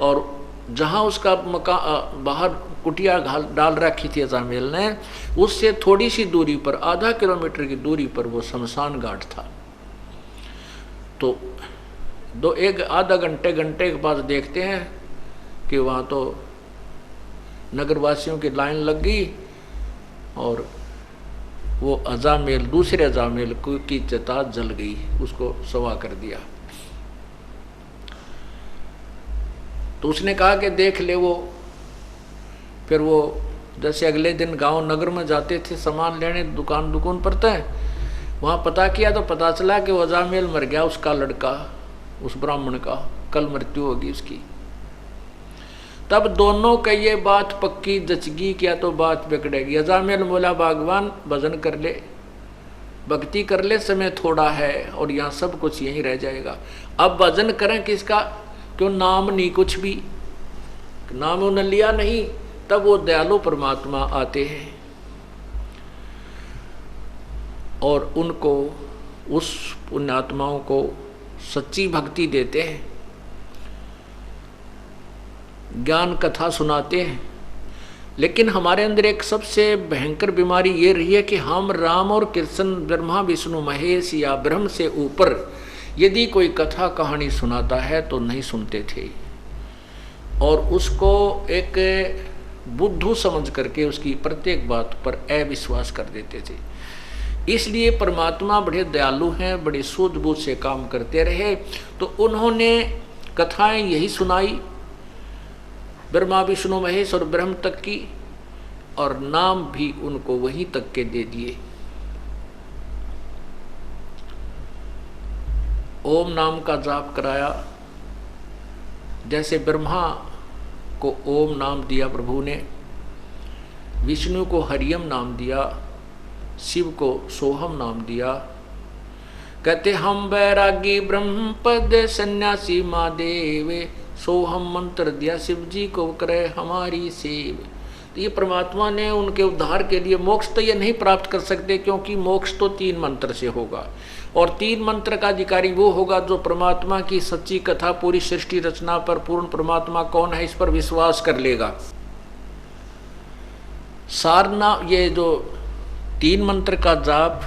Speaker 2: और जहाँ उसका बाहर कुटिया डाल रखी थी अजामेल ने, उससे थोड़ी सी दूरी पर, आधा किलोमीटर की दूरी पर वो शमशान घाट था। तो 1-आधा घंटे के बाद देखते हैं कि वहाँ तो नगरवासियों की लाइन लग गई, और वो अजामेल दूसरे अजामेल की चिता जल गई, उसको सवा कर दिया। तो उसने कहा कि देख ले वो। फिर वो जैसे अगले दिन गांव नगर में जाते थे सामान लेने, दुकान पर थे, वहाँ पता किया तो पता चला कि वो अजामेल मर गया, उसका लड़का, उस ब्राह्मण का कल मृत्यु होगी उसकी। तब दोनों का ये बात पक्की जचगी, क्या तो बात बिगड़ेगी। अजामेल बोला भगवान भजन कर ले, भक्ति कर ले, समय थोड़ा है और यहाँ सब कुछ यहीं रह जाएगा। अब भजन करें किसका, क्यों नाम नहीं, कुछ भी नाम उन्होंने लिया नहीं। तब वो दयालु परमात्मा आते हैं और उनको, उस पुण्यात्माओं को सच्ची भक्ति देते हैं, ज्ञान कथा सुनाते हैं। लेकिन हमारे अंदर एक सबसे भयंकर बीमारी ये रही है कि हम राम और कृष्ण, ब्रह्मा विष्णु महेश या ब्रह्म से ऊपर यदि कोई कथा कहानी सुनाता है तो नहीं सुनते थे, और उसको एक बुद्धू समझ करके उसकी प्रत्येक बात पर अविश्वास कर देते थे। इसलिए परमात्मा बड़े दयालु हैं, बड़े सूझबूझ से काम करते रहे, तो उन्होंने कथाएं यही सुनाई, ब्रह्मा विष्णु महेश और ब्रह्म तक की, और नाम भी उनको वहीं तक के दे दिए। ओम नाम का जाप कराया। जैसे ब्रह्मा को ओम नाम दिया प्रभु ने, विष्णु को हरियम नाम दिया, शिव को सोहम नाम दिया। कहते हम बैरागी ब्रह्म पद सन्यासी महादेव, सोहम मंत्र दिया शिव जी को करे हमारी सेव। तो ये परमात्मा ने उनके उद्धार के लिए, मोक्ष तो ये नहीं प्राप्त कर सकते क्योंकि मोक्ष तो 3 मंत्र से होगा, और 3 मंत्र का अधिकारी वो होगा जो परमात्मा की सच्ची कथा, पूरी सृष्टि रचना पर पूर्ण परमात्मा कौन है इस पर विश्वास कर लेगा। सारना, ये जो 3 मंत्र का जाप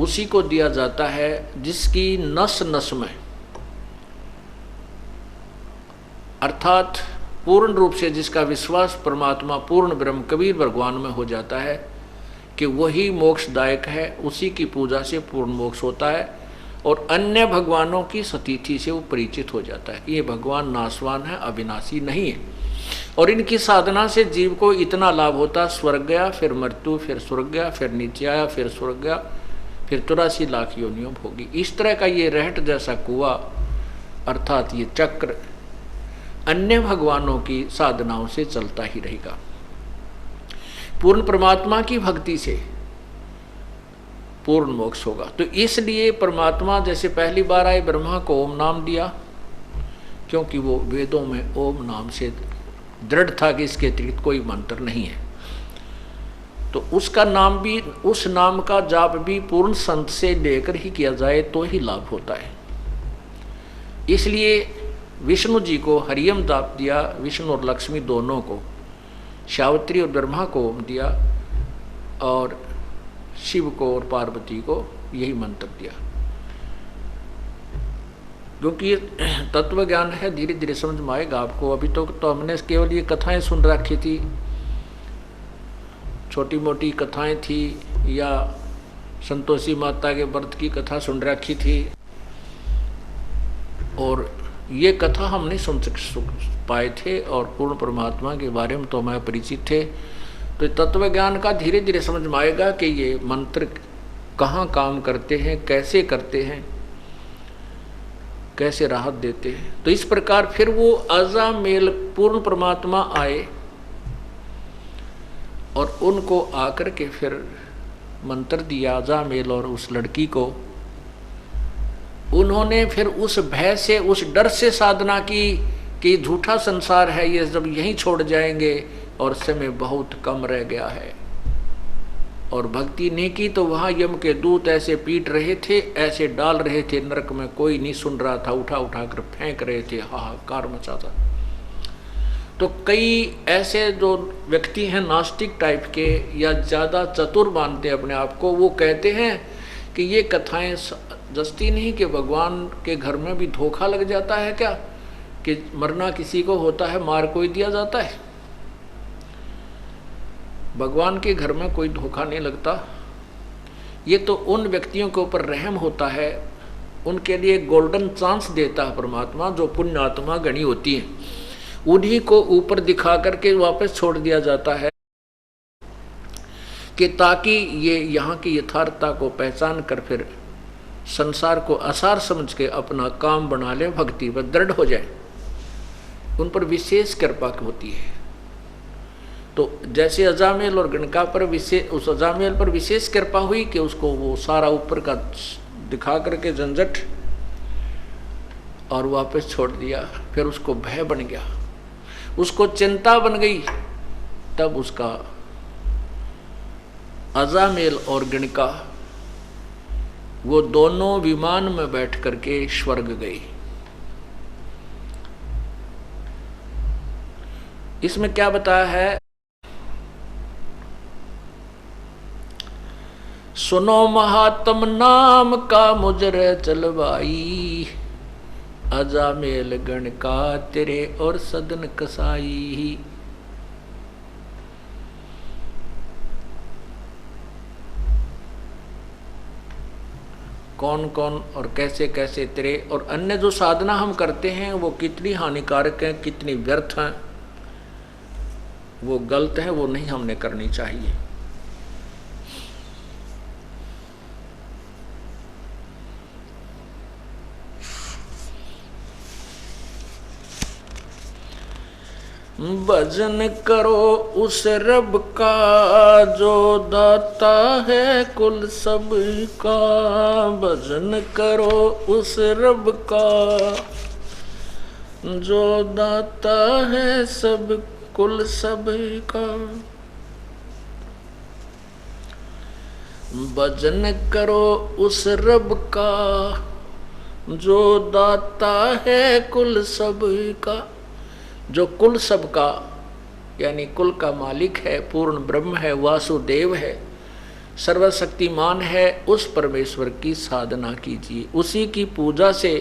Speaker 2: उसी को दिया जाता है जिसकी नस नस में, अर्थात पूर्ण रूप से जिसका विश्वास परमात्मा पूर्ण ब्रह्म कबीर भगवान में हो जाता है कि वही मोक्षदायक है, उसी की पूजा से पूर्ण मोक्ष होता है, और अन्य भगवानों की सतीथि से वो परिचित हो जाता है। ये भगवान नाशवान है, अविनाशी नहीं है, और इनकी साधना से जीव को इतना लाभ होता, स्वर्ग गया, फिर मृत्यु, फिर स्वर्ग गया, फिर नीचे आया, फिर स्वर्ग गया, फिर 83 लाख योनियों होगी। इस तरह का ये रहट जैसा कुआं, अर्थात ये चक्र अन्य भगवानों की साधनाओं से चलता ही रहेगा। पूर्ण परमात्मा की भक्ति से पूर्ण मोक्ष होगा। तो इसलिए परमात्मा जैसे पहली बार आए, ब्रह्मा को ओम नाम दिया, क्योंकि वो वेदों में ओम नाम से दृढ़ था कि इसके अतिरिक्त कोई मंत्र नहीं है। तो उसका नाम भी, उस नाम का जाप भी पूर्ण संत से लेकर ही किया जाए तो ही लाभ होता है। इसलिए विष्णु जी को हरियम जाप दिया, विष्णु और लक्ष्मी दोनों को, सावित्री और ब्रह्मा को ओम दिया, और शिव को और पार्वती को यही मंत्र दिया। क्योंकि ये तत्व ज्ञान है, धीरे धीरे समझ में आएगा आपको। अभी तो हमने केवल ये कथाएं सुन रखी थी, छोटी मोटी कथाएं थी, या संतोषी माता के व्रत की कथा सुन रखी थी, और ये कथा हम नहीं सुन पाए थे, और पूर्ण परमात्मा के बारे में तो हमें परिचित थे। तो तत्व ज्ञान का धीरे धीरे समझ में आएगा कि ये मंत्र कहाँ काम करते हैं, कैसे करते हैं, कैसे राहत देते हैं। तो इस प्रकार फिर वो अजामेल पूर्ण परमात्मा आए, और उनको आकर के फिर मंत्र दिया अजामेल और उस लड़की को। उन्होंने फिर उस भय से, उस डर से साधना की कि झूठा संसार है, ये जब यहीं छोड़ जाएंगे और समय बहुत कम रह गया है, और भक्ति नहीं की तो वहाँ यम के दूत ऐसे पीट रहे थे, ऐसे डाल रहे थे नरक में, कोई नहीं सुन रहा था, उठा उठा कर फेंक रहे थे, हाहाकार मचा था। तो कई ऐसे जो व्यक्ति हैं नास्तिक टाइप के, या ज़्यादा चतुर मानते अपने आप को, वो कहते हैं कि ये कथाएं जस्ती नहीं कि भगवान के घर में भी धोखा लग जाता है क्या, कि मरना किसी को होता है, मार कोई दिया जाता है। भगवान के घर में कोई धोखा नहीं लगता। ये तो उन व्यक्तियों के ऊपर रहम होता है, उनके लिए गोल्डन चांस देता है परमात्मा, जो पुण्य आत्मा गणी होती है, उन्हीं को ऊपर दिखा करके वापस छोड़ दिया जाता है, कि ताकि ये यहाँ की यथार्थता को पहचान कर फिर संसार को आसार समझ के अपना काम बना ले, भक्ति पर दृढ़ हो जाए। उन पर विशेष कृपा होती है। तो जैसे अजामेल और गणका पर विशेष, उस अजामेल पर विशेष कृपा हुई कि उसको वो सारा ऊपर का दिखा करके झंझट और वापस छोड़ दिया। फिर उसको भय बन गया, उसको चिंता बन गई, तब उसका अजामेल और गणका वो दोनों विमान में बैठ करके स्वर्ग गए। इसमें क्या बताया है सुनो महात्म नाम का मुजरे चलवाई, आजा मेल गण का तेरे और सदन कसाई। कौन कौन और कैसे कैसे तेरे और अन्य जो साधना हम करते हैं वो कितनी हानिकारक है, कितनी व्यर्थ है, वो गलत है, वो नहीं हमने करनी चाहिए। भजन करो उस रब का जो दाता है कुल सब का, भजन करो उस रब का जो दाता है सब कुल सब का। भजन करो उस रब का जो दाता है कुल सब का, जो कुल सब का यानी कुल का मालिक है, पूर्ण ब्रह्म है, वासुदेव है, सर्वशक्तिमान है, उस परमेश्वर की साधना कीजिए। उसी की पूजा से,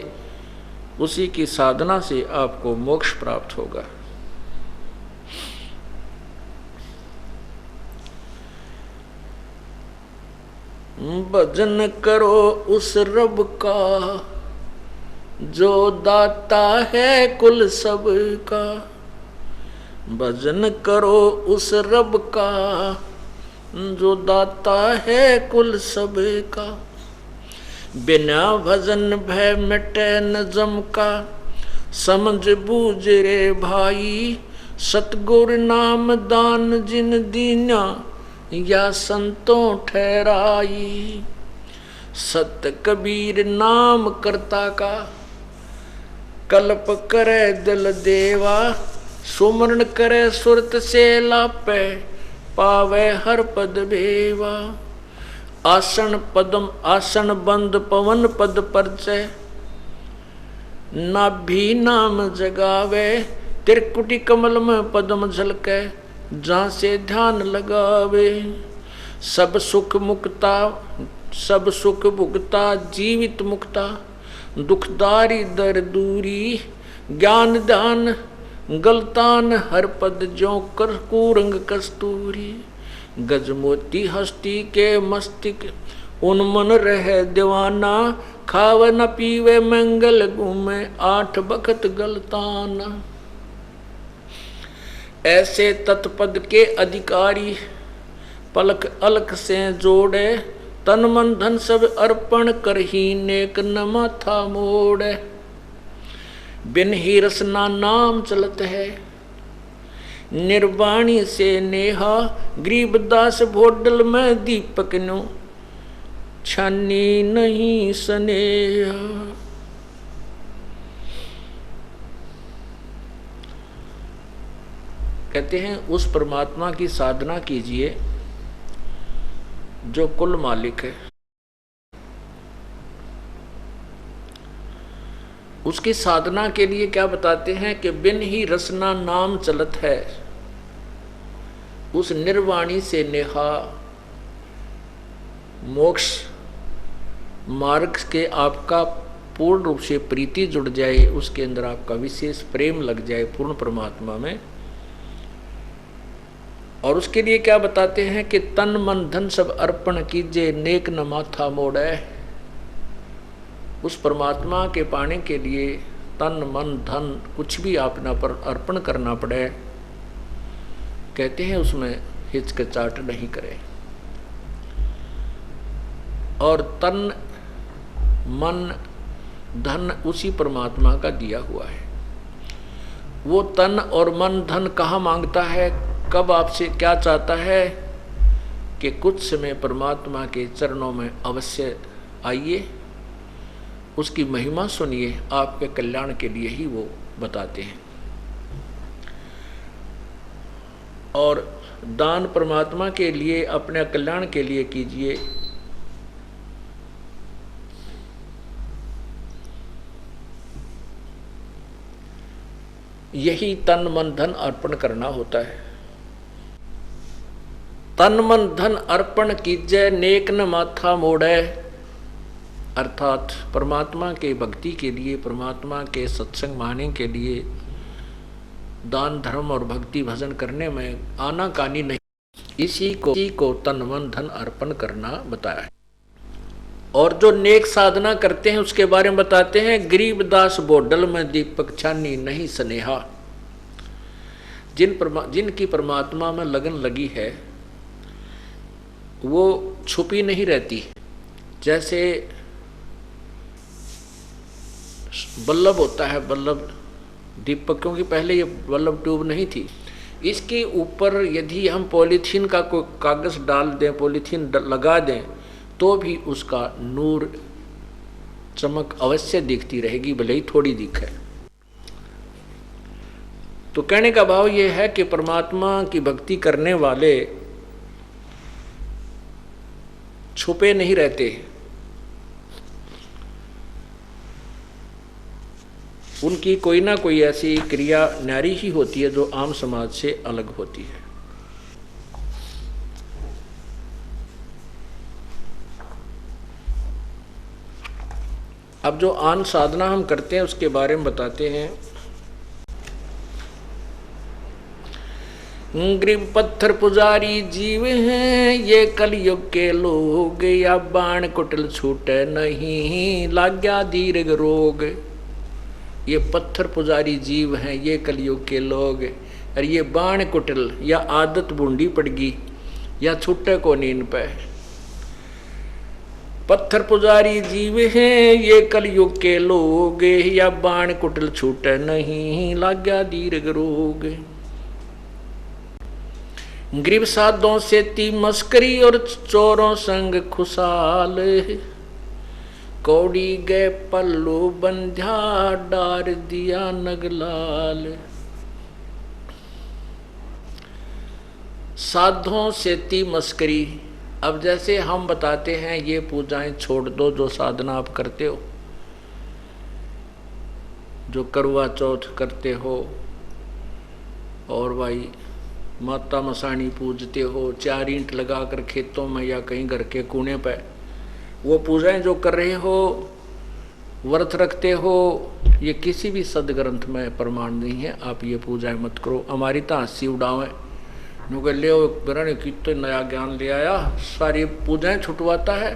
Speaker 2: उसी की साधना से आपको मोक्ष प्राप्त होगा। भजन करो उस रब का जो दाता है कुल सब का, भजन करो उस रब का जो दाता है कुल सब का। बिना भजन भय मिटे न जम का, समझ बूझ रे भाई, सतगुर नाम दान जिन दीना या संतों ठहराई। सत कबीर नाम करता का, कल्प करे दिल देवा, सुमरण करे सुरत से लापे, पावे हर पद भेवा। आसन पदम आसन बंद पवन पद परचय, नाभि नाम जगावे, त्रिकुटी कमल में पद्म झलके, जहाँ से ध्यान लगावे। सब सुख मुक्ता, सब सुख भुगता जीवित मुक्ता, दुखदारी दर दूरी, ज्ञान दान गलतान हर पद जो कर कूरंग कस्तूरी। गजमोती हस्ती के मस्तिक उन्मन रहे दीवाना, खाव न पीवे मंगल घूमे 8 बखत गलताना। ऐसे तत्पद के अधिकारी पलक अलख से जोड़े, तन मन धन सब अर्पण कर ही नेक न माथा मोड़े। बिन ही रसना नाम चलत है, निर्वाणी से नेहा, गरीबदास भोडल में दीपक नो, छानी नहीं स्नेहा। कहते हैं उस परमात्मा की साधना कीजिए जो कुल मालिक है। उसकी साधना के लिए क्या बताते हैं कि बिन ही रसना नाम चलत है, उस निर्वाणी से नेहा, मोक्ष मार्ग के आपका पूर्ण रूप से प्रीति जुड़ जाए, उसके अंदर आपका विशेष प्रेम लग जाए पूर्ण परमात्मा में। और उसके लिए क्या बताते हैं कि तन मन धन सब अर्पण कीजिए, नेक न माथा मोड़े। उस परमात्मा के पाने के लिए तन मन धन कुछ भी अपना पर अर्पण करना पड़े, कहते हैं उसमें हिचकिचाहट नहीं करे। और तन मन धन उसी परमात्मा का दिया हुआ है। वो तन और मन धन कहाँ मांगता है, कब आपसे क्या चाहता है कि कुछ समय परमात्मा के चरणों में अवश्य आइए, उसकी महिमा सुनिए, आपके कल्याण के लिए ही वो बताते हैं। और दान परमात्मा के लिए, अपने कल्याण के लिए कीजिए। यही तन मन धन अर्पण करना होता है। तन मन धन अर्पण कीजय नेक न माथा मोड़े। अर्थात परमात्मा के भक्ति के लिए, परमात्मा के सत्संग माने के लिए दान धर्म और भक्ति भजन करने में आनाकानी नहीं, इसी को तन मन धन अर्पण करना बताया है। और जो नेक साधना करते हैं उसके बारे में बताते हैं, गरीबदास बोडल में दीपक छानी नहीं स्नेहा। जिनकी परमात्मा में लगन लगी है वो छुपी नहीं रहती। जैसे बल्लभ होता है, बल्लभ दीपक, क्योंकि पहले ये बल्लभ ट्यूब नहीं थी, इसके ऊपर यदि हम पॉलीथीन का कोई कागज डाल दें, पॉलीथीन लगा दें, तो भी उसका नूर चमक अवश्य दिखती रहेगी, भले ही थोड़ी दिखे। तो कहने का भाव यह है कि परमात्मा की भक्ति करने वाले छुपे नहीं रहते, उनकी कोई ना कोई ऐसी क्रिया न्यारी ही होती है जो आम समाज से अलग होती है। अब जो आन साधना हम करते हैं उसके बारे में बताते हैं। ग्रीब पत्थर पुजारी जीव हैं ये कलयुग के लोग, या बाण कुटिल छूटे नहीं लाग्या दीर्घ रोग। ये पत्थर पुजारी जीव हैं ये कलयुग के लोग, और ये बाण कुटिल या आदत बूंदी पड़गी या छुट्टे को नींद पे। पत्थर पुजारी जीव हैं ये कलयुग के लोग, या बाण कुटिल छूटे नहीं लाग्या दीर्घ रोग। गरीब साधों से ती मस्करी और चोरों संग खुशाल, कौड़ी गए पल्लू बंध्या डार दिया नगलाल। साधों से ती मस्करी, अब जैसे हम बताते हैं ये पूजाएं छोड़ दो जो साधना आप करते हो, जो करवा चौथ करते हो और भाई माता मसाणी पूजते हो, 4 ईंट लगाकर खेतों में या कहीं घर के कोने पे, वो पूजाएं जो कर रहे हो, व्रत रखते हो, ये किसी भी सदग्रंथ में प्रमाण नहीं है। आप ये पूजाएं मत करो। हमारी तो हंसी उड़ावें, नुके ले बिरण की तो नया ज्ञान ले आया, सारी पूजाएं छुटवाता है।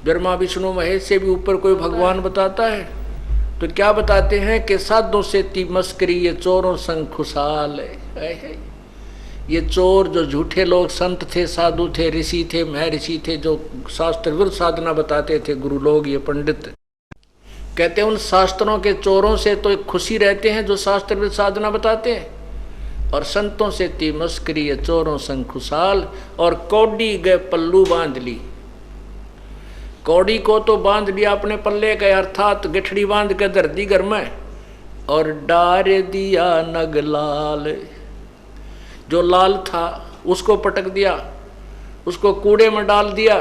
Speaker 2: ब्रह्मा विष्णु महेश से भी ऊपर कोई भगवान बताता है। तो क्या बताते हैं कि साधों से ती मस्करी ये चोरों संग खुशहाल है। ये चोर जो झूठे लोग संत थे, साधु थे, ऋषि थे, महर्षि थे, जो शास्त्र विरुद्ध साधना बताते थे, गुरु लोग, ये पंडित कहते हैं उन शास्त्रों के चोरों से तो खुशी रहते हैं जो शास्त्र विरुद्ध साधना बताते हैं, और संतों से ती मस्करी ये चोरों संग खुशहाल। और कौड़ी गए पल्लू बांध ली, कौड़ी को तो बांध लिया अपने पल्ले के, अर्थात गठड़ी बांध के धर दी घर में, और डार दिया नगलाल, जो लाल था उसको पटक दिया, उसको कूड़े में डाल दिया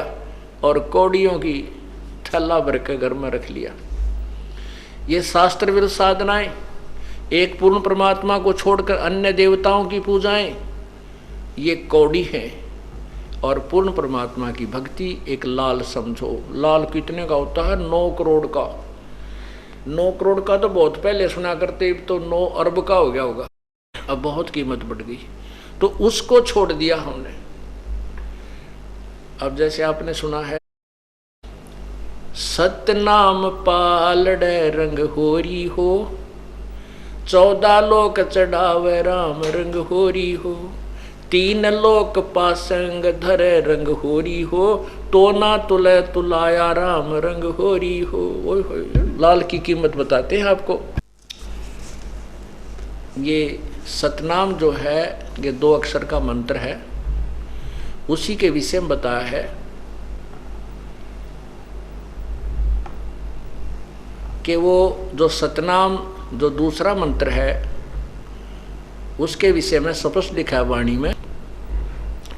Speaker 2: और कौड़ियों की थैला भर के घर में रख लिया। ये शास्त्र विरुद्ध साधनाएं, एक पूर्ण परमात्मा को छोड़कर अन्य देवताओं की पूजाएं, ये कौड़ी है। और पूर्ण परमात्मा की भक्ति एक लाल समझो। लाल कितने का होता है? 9 करोड़ का। 9 करोड़ का तो बहुत पहले सुना करते, तो 9 अरब का हो गया होगा, अब बहुत कीमत बढ़ गई। तो उसको छोड़ दिया हमने। अब जैसे आपने सुना है, सतनाम पालड़े रंग होरी हो, 14 लोक चढ़ावे राम रंग होरी हो, 3 लोक पासंग धरे रंग होरी हो, तो ना तुले तुलाया राम रंग होरी हो। लाल की कीमत बताते हैं आपको। ये सतनाम जो है ये 2 अक्षर का मंत्र है, उसी के विषय में बताया है कि वो जो सतनाम जो दूसरा मंत्र है उसके विषय में स्पष्ट लिखा है वाणी में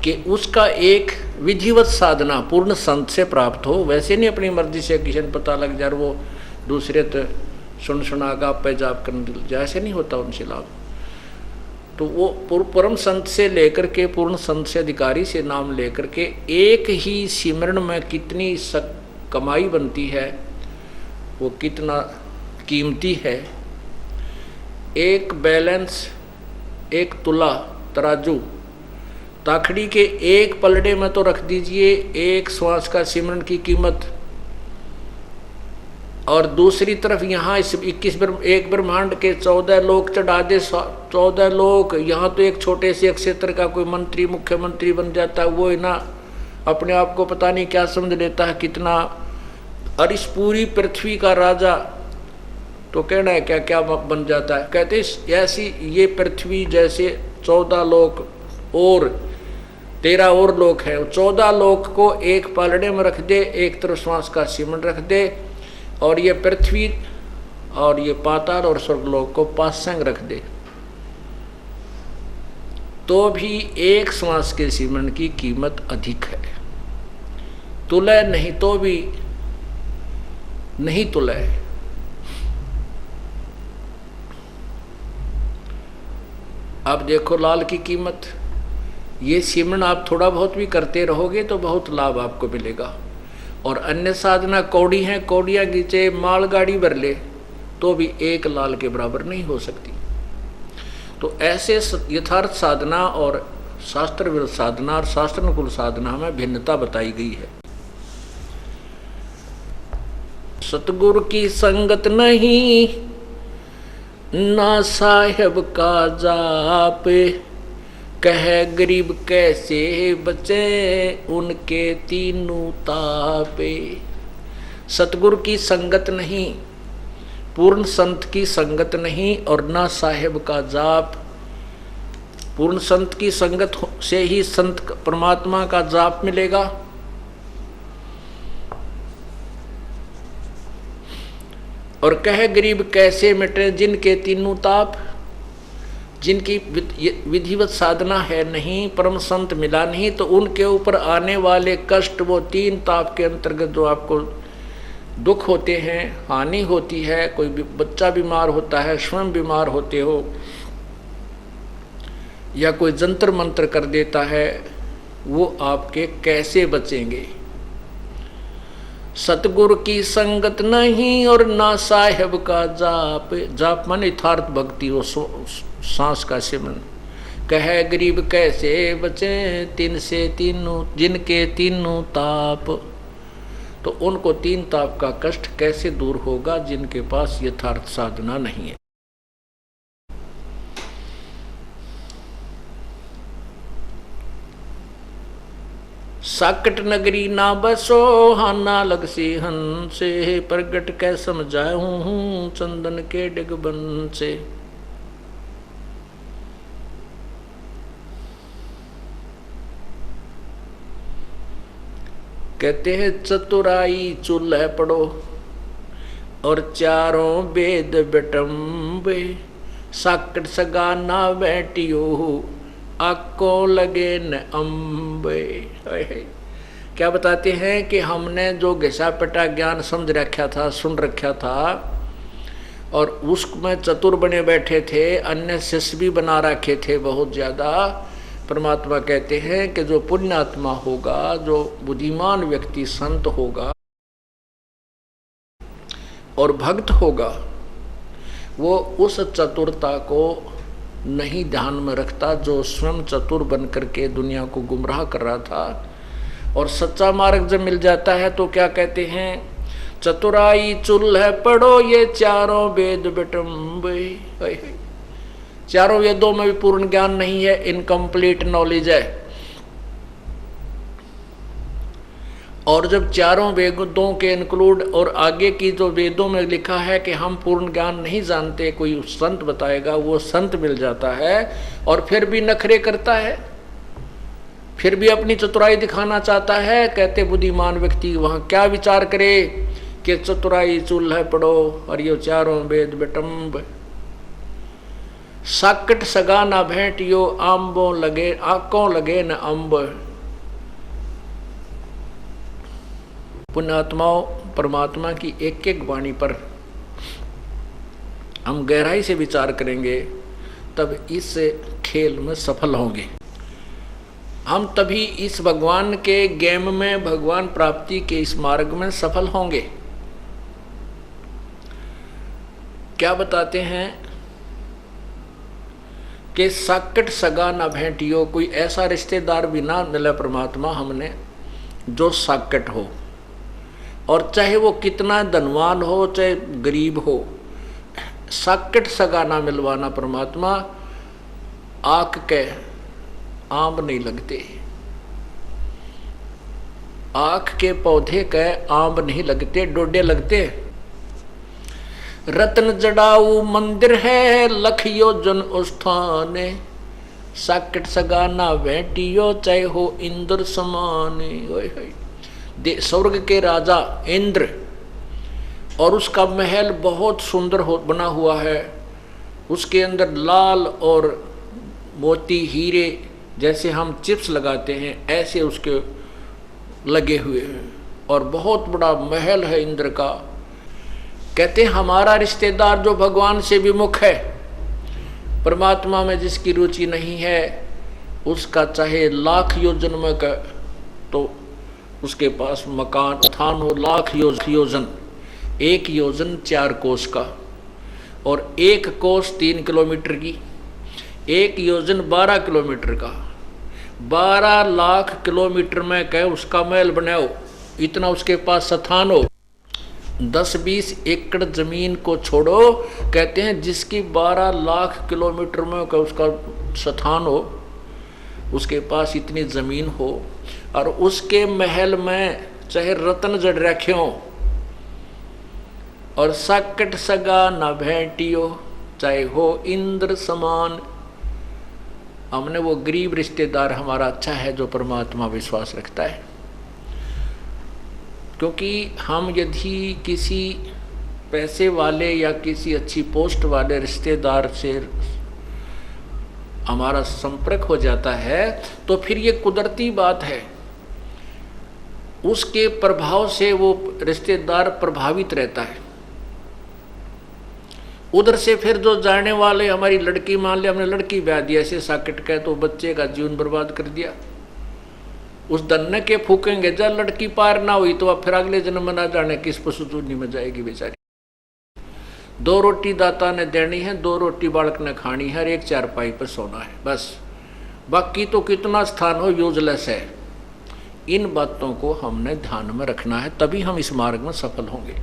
Speaker 2: कि उसका एक विधिवत साधना पूर्ण संत से प्राप्त हो। वैसे नहीं अपनी मर्जी से किसी ने पता लग जाए, वो दूसरे तो सुना गा पे जाप करने जाए, ऐसे नहीं होता उनसे लाभ। तो वो परम संत से लेकर के पूर्ण संत से अधिकारी से नाम लेकर के एक ही सिमरण में कितनी कमाई बनती है, वो कितना कीमती है। एक बैलेंस, एक तुला तराजू ताखड़ी के एक पलड़े में तो रख दीजिए एक श्वास का सिमरण की कीमत, और दूसरी तरफ यहाँ इस 21 एक ब्रह्मांड के 14 लोक चढ़ा दे, 14 लोक। यहाँ तो एक छोटे से क्षेत्र का कोई मंत्री मुख्यमंत्री बन जाता है, वो है ना अपने आप को पता नहीं क्या समझ लेता है कितना, और इस पूरी पृथ्वी का राजा तो कहना है क्या क्या बन जाता है। कहते ऐसी ये पृथ्वी जैसे 14 लोक और 13 और लोक है, 14 लोक को एक पालड़े में रख दे, एक तरफ श्वास का सिमरण रख दे, और ये पृथ्वी और ये पाताल और स्वर्गलोक को पासंग रख दे, तो भी एक श्वास के सिमरण की कीमत अधिक है। तुलय नहीं तो भी नहीं तुलय। अब देखो लाल की कीमत, ये सिमरण आप थोड़ा बहुत भी करते रहोगे तो बहुत लाभ आपको मिलेगा। और अन्य साधना कौड़ी हैं, कौड़ियाँ खींचे मालगाड़ी भर ले तो भी एक लाल के बराबर नहीं हो सकती। तो ऐसे यथार्थ साधना और शास्त्र विरुद्ध साधना और शास्त्र अनुकूल साधना में भिन्नता बताई गई है। सतगुरु की संगत नहीं ना साहेब का जाप, कह गरीब कैसे बचे उनके तीनों तापे। सतगुरु की संगत नहीं, पूर्ण संत की संगत नहीं, और ना साहेब का जाप। पूर्ण संत की संगत से ही संत परमात्मा का जाप मिलेगा। और कह गरीब कैसे मिटे जिनके तीनों ताप, जिनकी विधिवत साधना है नहीं, परम संत मिला नहीं, तो उनके ऊपर आने वाले कष्ट वो 3 ताप के अंतर्गत जो आपको दुख होते हैं, हानि होती है, कोई बच्चा बीमार होता है, स्वयं बीमार होते हो, या कोई जंतर मंत्र कर देता है, वो आपके कैसे बचेंगे। सतगुरु की संगत नहीं और ना साहेब का जाप। जाप माने यथार्थ भक्ति, वो सांस का सिमरन। कह गरीब कैसे बचे तीन से तीनों जिनके तीनों ताप, तो उनको 3 ताप का कष्ट कैसे दूर होगा जिनके पास यथार्थ साधना नहीं है। साकट नगरी ना बसो हाना लग सी हंसे, प्रगट कै समझाऊं चंदन के डिगबन से। कहते हैं चतुराई चूल्हे पड़ो और चारों वेद बेटम्बे, साकट सगा ना बैठियो आको लगे न अम्बे। क्या बताते हैं कि हमने जो घिसा पिटा ज्ञान समझ रखा था, सुन रखा था, और उसमें चतुर बने बैठे थे, अन्य शिष्य भी बना रखे थे बहुत ज़्यादा। परमात्मा कहते हैं कि जो पुण्यात्मा होगा, जो बुद्धिमान व्यक्ति संत होगा और भक्त होगा, वो उस चतुरता को नहीं ध्यान में रखता जो स्वयं चतुर बन करके दुनिया को गुमराह कर रहा था। और सच्चा मार्ग जब मिल जाता है तो क्या कहते हैं, चतुराई चूल्हे पढ़ो ये चारों वेद बिटम्बे। चारों वेदों में भी पूर्ण ज्ञान नहीं है, इनकम्प्लीट नॉलेज है। और जब चारों वेदों के इंक्लूड और आगे की जो वेदों में लिखा है कि हम पूर्ण ज्ञान नहीं जानते, कोई संत बताएगा, वो संत मिल जाता है और फिर भी नखरे करता है, फिर भी अपनी चतुराई दिखाना चाहता है। कहते बुद्धिमान व्यक्ति वहाँ क्या विचार करे कि चतुराई चूल्हे पढ़ो और ये चारों वेद बिटम्ब, साकट सगा ना भेंटियो आंबों लगे आंकों लगे न अम्ब। पुण्यात्माओं, परमात्मा की एक एक वाणी पर हम गहराई से विचार करेंगे, तब इस खेल में सफल होंगे। हम तभी इस भगवान के गेम में, भगवान प्राप्ति के इस मार्ग में सफल होंगे। क्या बताते हैं कि साकट सगा ना भेंटियो, कोई ऐसा रिश्तेदार भी ना मिला परमात्मा हमने जो साकट हो, और चाहे वो कितना धनवान हो चाहे गरीब हो, साकट सगा ना मिलवाना परमात्मा। आंख के आम नहीं लगते, आंख के पौधे के आम नहीं लगते, डोडे लगते। रत्न जड़ाऊ मंदिर है लख योजन उस्थाने, साकट सगा ना भेंटियो चाहे हो इंद्र समाने। स्वर्ग के राजा इंद्र, और उसका महल बहुत सुंदर बना हुआ है, उसके अंदर लाल और मोती हीरे जैसे हम चिप्स लगाते हैं ऐसे उसके लगे हुए हैं, और बहुत बड़ा महल है इंद्र का। कहते हैं हमारा रिश्तेदार जो भगवान से विमुख है, परमात्मा में जिसकी रुचि नहीं है, उसका चाहे लाख योजन में का तो उसके पास मकान स्थान हो, लाख योजन, 1 योजन 4 कोस का, और 1 कोस 3 किलोमीटर की, 1 योजन 12 किलोमीटर का, 12 लाख किलोमीटर में कह उसका महल बनाओ, इतना उसके पास स्थान हो। 10-20 एकड़ जमीन को छोड़ो, कहते हैं जिसकी 12 लाख किलोमीटर में का उसका स्थान हो, उसके पास इतनी जमीन हो, और उसके महल में चाहे रत्न जड़ रखे हो, और साकट सगा न भेंटियो चाहे हो इंद्र समान। हमने वो गरीब रिश्तेदार हमारा अच्छा है जो परमात्मा विश्वास रखता है, क्योंकि हम यदि किसी पैसे वाले या किसी अच्छी पोस्ट वाले रिश्तेदार से हमारा संपर्क हो जाता है तो फिर ये कुदरती बात है, उसके प्रभाव से वो रिश्तेदार प्रभावित रहता है। उधर से फिर जो जाने वाले, हमारी लड़की मान लिया हमने लड़की ब्याह दी ऐसे साकट का, तो बच्चे का जीवन बर्बाद कर दिया, उस दन्ने के फूकेंगे, जब लड़की पार ना हुई तो अब फिर अगले जन्म में ना जाने किस पशुचूनी में जाएगी बेचारी। 2 रोटी दाता ने देनी है, 2 रोटी बालक ने खानी है, 1 चारपाई पर सोना है, बस बाकी तो कितना स्थान हो यूजलेस है। इन बातों को हमने ध्यान में रखना है, तभी हम इस मार्ग में सफल होंगे।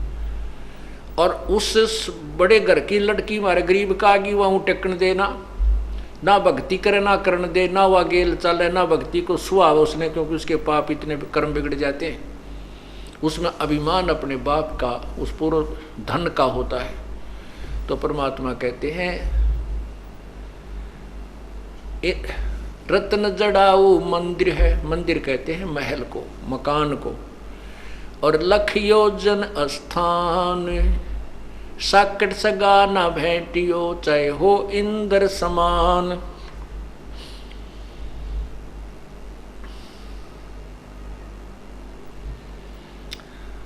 Speaker 2: और उस बड़े घर की लड़की मारे गरीब का आगी वहाँ टेकन देना, ना भक्ति करे ना करण दे, ना वह गेल चले, ना भक्ति को सुहाव उसने, क्योंकि उसके पाप इतने कर्म बिगड़ जाते हैं। उसमें अभिमान अपने बाप का, उस पूर्ण धन का होता है। तो परमात्मा कहते हैं रत्न जड़ाऊ मंदिर है, मंदिर कहते हैं महल को, मकान को, और लख योजन स्थान, साकट सगा ना भेंटियो चाहे हो इंद्र समान।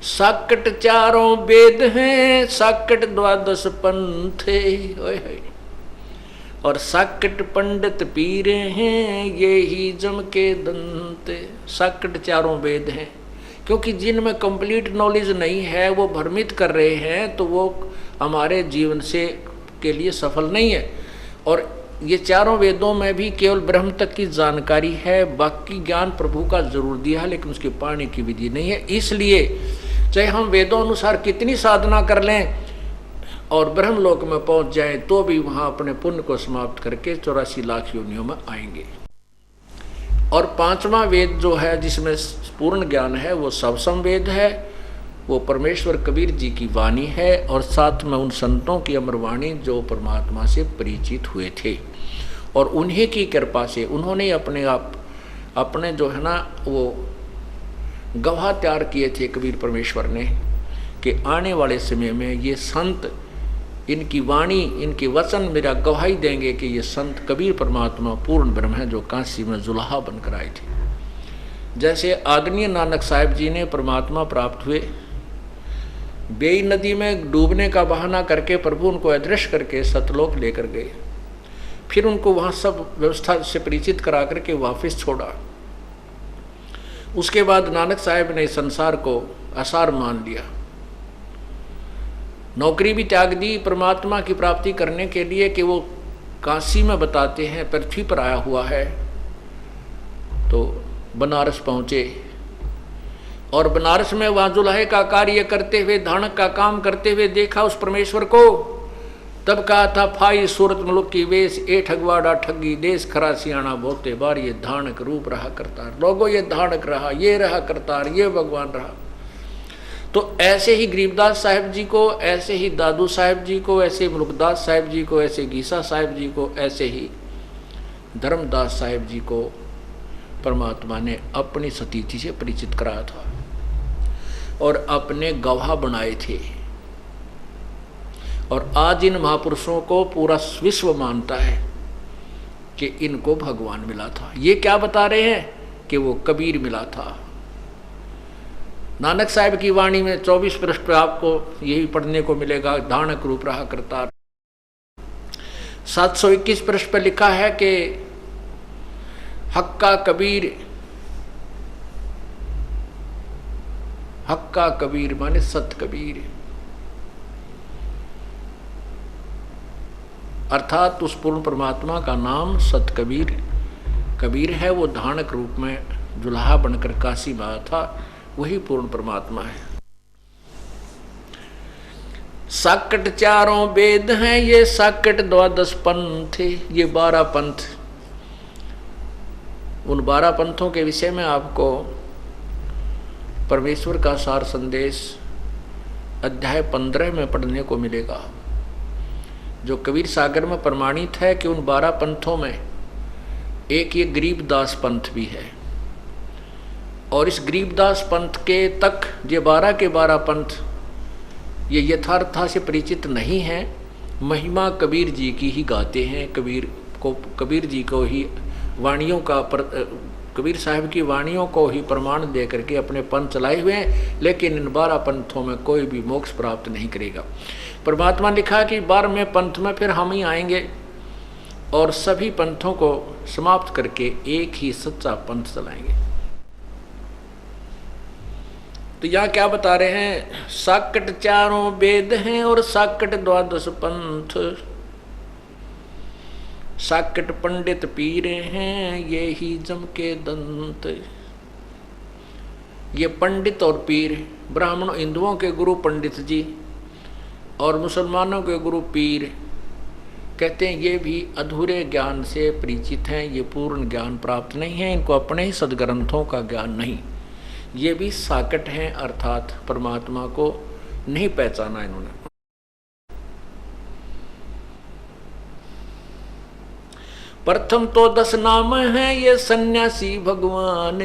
Speaker 2: साकट 4 वेद हैं, साकट 12 पंथ, और साकट पंडित पीरे हैं, ये ही जम के दंत। साकट 4 वेद हैं, क्योंकि जिनमें कंप्लीट नॉलेज नहीं है वो भ्रमित कर रहे हैं, तो वो हमारे जीवन से के लिए सफल नहीं है। और ये 4 वेदों में भी केवल ब्रह्म तक की जानकारी है, बाकी ज्ञान प्रभु का जरूर दिया है, लेकिन उसके पाने की विधि नहीं है। इसलिए चाहे हम वेदों अनुसार कितनी साधना कर लें और ब्रह्मलोक में पहुंच जाएं, तो भी वहां अपने पुण्य को समाप्त करके 84 लाख योनियों में आएंगे। और 5वां वेद जो है जिसमें पूर्ण ज्ञान है वो सबसम वेद है, वो परमेश्वर कबीर जी की वाणी है, और साथ में उन संतों की अमर वाणी जो परमात्मा से परिचित हुए थे, और उन्हीं की कृपा से उन्होंने अपने जो है ना वो गवाह तैयार किए थे कबीर परमेश्वर ने, कि आने वाले समय में ये संत, इनकी वाणी, इनके वचन मेरा गवाही देंगे कि ये संत कबीर परमात्मा पूर्ण ब्रह्म है जो काशी में जुलाहा बनकर आए थे। जैसे आदरणीय नानक साहिब जी ने परमात्मा प्राप्त हुए, बेई नदी में डूबने का बहाना करके प्रभु उनको अदृश्य करके सतलोक लेकर गए, फिर उनको वहाँ सब व्यवस्था से परिचित करा करके वापस छोड़ा। उसके बाद नानक साहब ने संसार को आसार मान लिया, नौकरी भी त्याग दी परमात्मा की प्राप्ति करने के लिए कि वो काशी में बताते हैं पृथ्वी पर आया हुआ है। तो बनारस पहुँचे और बनारस में वहाँ जुल्हे का कार्य करते हुए, धानक का काम करते हुए देखा उस परमेश्वर को। तब कहा था, फाई सूरत मुल्क की वेश ए ठगवाड़ा ठगी देश खरा सियाणा बोते बार, ये धानक रूप रहा करतार। लोगों ये धानक रहा, ये रहा करतार, ये भगवान रहा। तो ऐसे ही गरीबदास साहिब जी को, ऐसे ही दादू साहिब जी को, ऐसे मुल्कदास साहिब जी को, ऐसे गीसा साहिब जी को, ऐसे ही धर्मदास साहिब जी को परमात्मा ने अपनी सतीथि से परिचित कराया था और अपने गवाह बनाए थे। और आज इन महापुरुषों को पूरा विश्व मानता है कि इनको भगवान मिला था। ये क्या बता रहे हैं कि वो कबीर मिला था। नानक साहिब की वाणी में 24 पृष्ठ पर आपको यही पढ़ने को मिलेगा, धानक रूप रहा करतार। 721 पृष्ठ पर लिखा है कि हक्का कबीर, हक्का कबीर माने सत कबीर, अर्थात उस पूर्ण परमात्मा का नाम सत कबीर कबीर है। वो धानक रूप में जुल्हा बनकर काशी में आया था, वही पूर्ण परमात्मा है। साकट चारों वेद हैं, ये साकट 12 पंथ, ये 12 पंथ। उन 12 पंथों के विषय में आपको परमेश्वर का सार संदेश अध्याय 15 में पढ़ने को मिलेगा, जो कबीर सागर में प्रमाणित है कि उन 12 पंथों में एक ये गरीबदास पंथ भी है। और इस गरीबदास पंथ के तक ये 12 के 12 पंथ ये यथार्थता से परिचित नहीं हैं। महिमा कबीर जी की ही गाते हैं, कबीर जी को ही वाणियों का कबीर साहब की वाणियों को ही प्रमाण दे करके अपने पंथ चलाए हुए हैं। लेकिन इन 12 पंथों में कोई भी मोक्ष प्राप्त नहीं करेगा। परमात्मा लिखा कि 12वें पंथ में फिर हम ही आएंगे और सभी पंथों को समाप्त करके एक ही सच्चा पंथ चलाएंगे। तो यहाँ क्या बता रहे हैं, साकट चारों वेद हैं और साकट 12 पंथ, साकट पंडित पीर हैं ये ही जम के दंत। ये पंडित और पीर, ब्राह्मणों हिंदुओं के गुरु पंडित जी और मुसलमानों के गुरु पीर, कहते हैं ये भी अधूरे ज्ञान से परिचित हैं, ये पूर्ण ज्ञान प्राप्त नहीं है, इनको अपने ही सदग्रंथों का ज्ञान नहीं। ये भी साकट हैं, अर्थात परमात्मा को नहीं पहचाना इन्होंने। प्रथम तो 10 नाम हैं ये सन्यासी भगवान,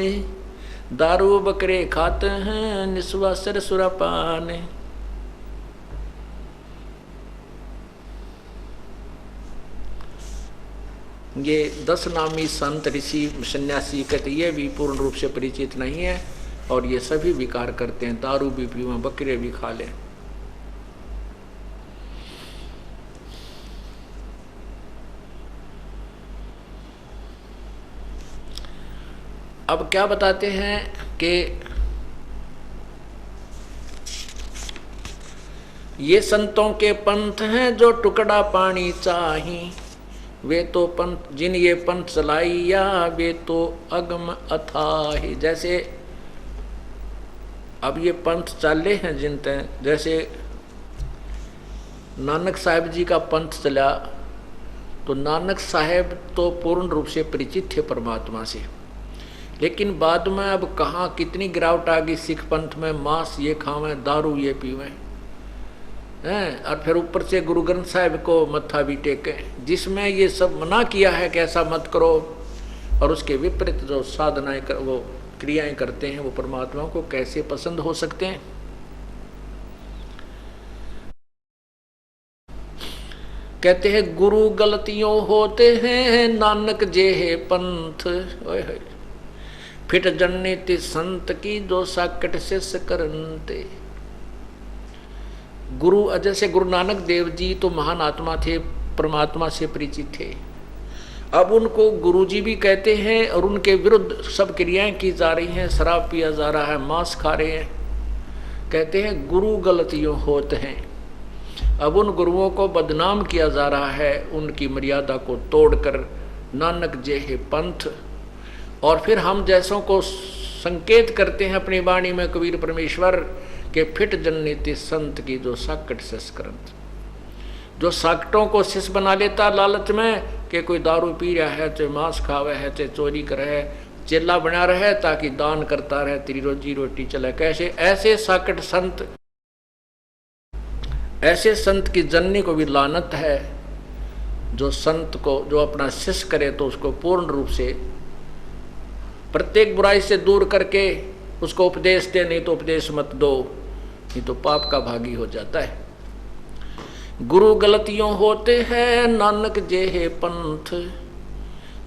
Speaker 2: दारू बकरे खाते हैं निस्वा सर सुरापान। ये 10 नामी संत ऋषि सन्यासी कहते ये भी पूर्ण रूप से परिचित नहीं है और ये सभी विकार करते हैं, दारू भी पीवें बकरे भी खा लें। अब क्या बताते हैं कि ये संतों के पंथ हैं जो टुकड़ा पानी चाही, वे तो पंथ जिन ये पंथ चलाइया वे तो अगम अथाही। जैसे अब ये पंथ चाले हैं जिनते, जैसे नानक साहिब जी का पंथ चला तो नानक साहिब तो पूर्ण रूप से परिचित थे परमात्मा से, लेकिन बाद में अब कहाँ कितनी गिरावट आ गई सिख पंथ में, मांस ये खावें दारू ये पीवें हैं, और फिर ऊपर से गुरु ग्रंथ साहिब को मत्था भी टेकें, जिसमें ये सब मना किया है कि ऐसा मत करो, और उसके विपरीत जो साधनाएं वो क्रियाएं करते हैं वो परमात्मा को कैसे पसंद हो सकते हैं। कहते हैं गुरु गलतियों होते हैं नानक जे है पंथ, ओए होए फिट जन्नति संत की जो साकट से सकरनते। गुरु जैसे गुरु नानक देव जी तो महान आत्मा थे, परमात्मा से परिचित थे, अब उनको गुरुजी भी कहते हैं और उनके विरुद्ध सब क्रियाएं की जा रही हैं, शराब पिया जा रहा है, मांस खा रहे हैं। कहते हैं गुरु गलतियों होते हैं। अब उन गुरुओं को बदनाम किया जा रहा है, उनकी मर्यादा को तोड़कर नानक जेहे पंथ। और फिर हम जैसों को संकेत करते हैं अपनी वाणी में कबीर परमेश्वर के फिट जननीति संत की जो साकट सस्करंत, जो साकटों को शिष्य बना लेता लालच में कि कोई दारू पी रहा है, चाहे मांस खावे है, चाहे चोरी करे, चेला बना रहे ताकि दान करता रहे, तेरी रोजी रोटी चले। कैसे ऐसे साकट संत, ऐसे संत की जननी को भी लानत है। जो संत को जो अपना शिष्य करे तो उसको पूर्ण रूप से प्रत्येक बुराई से दूर करके उसको उपदेश दे, नहीं तो उपदेश मत दो, नहीं तो पाप का भागी हो जाता है। गुरु गलतियों होते हैं नानक जेहे पंथ,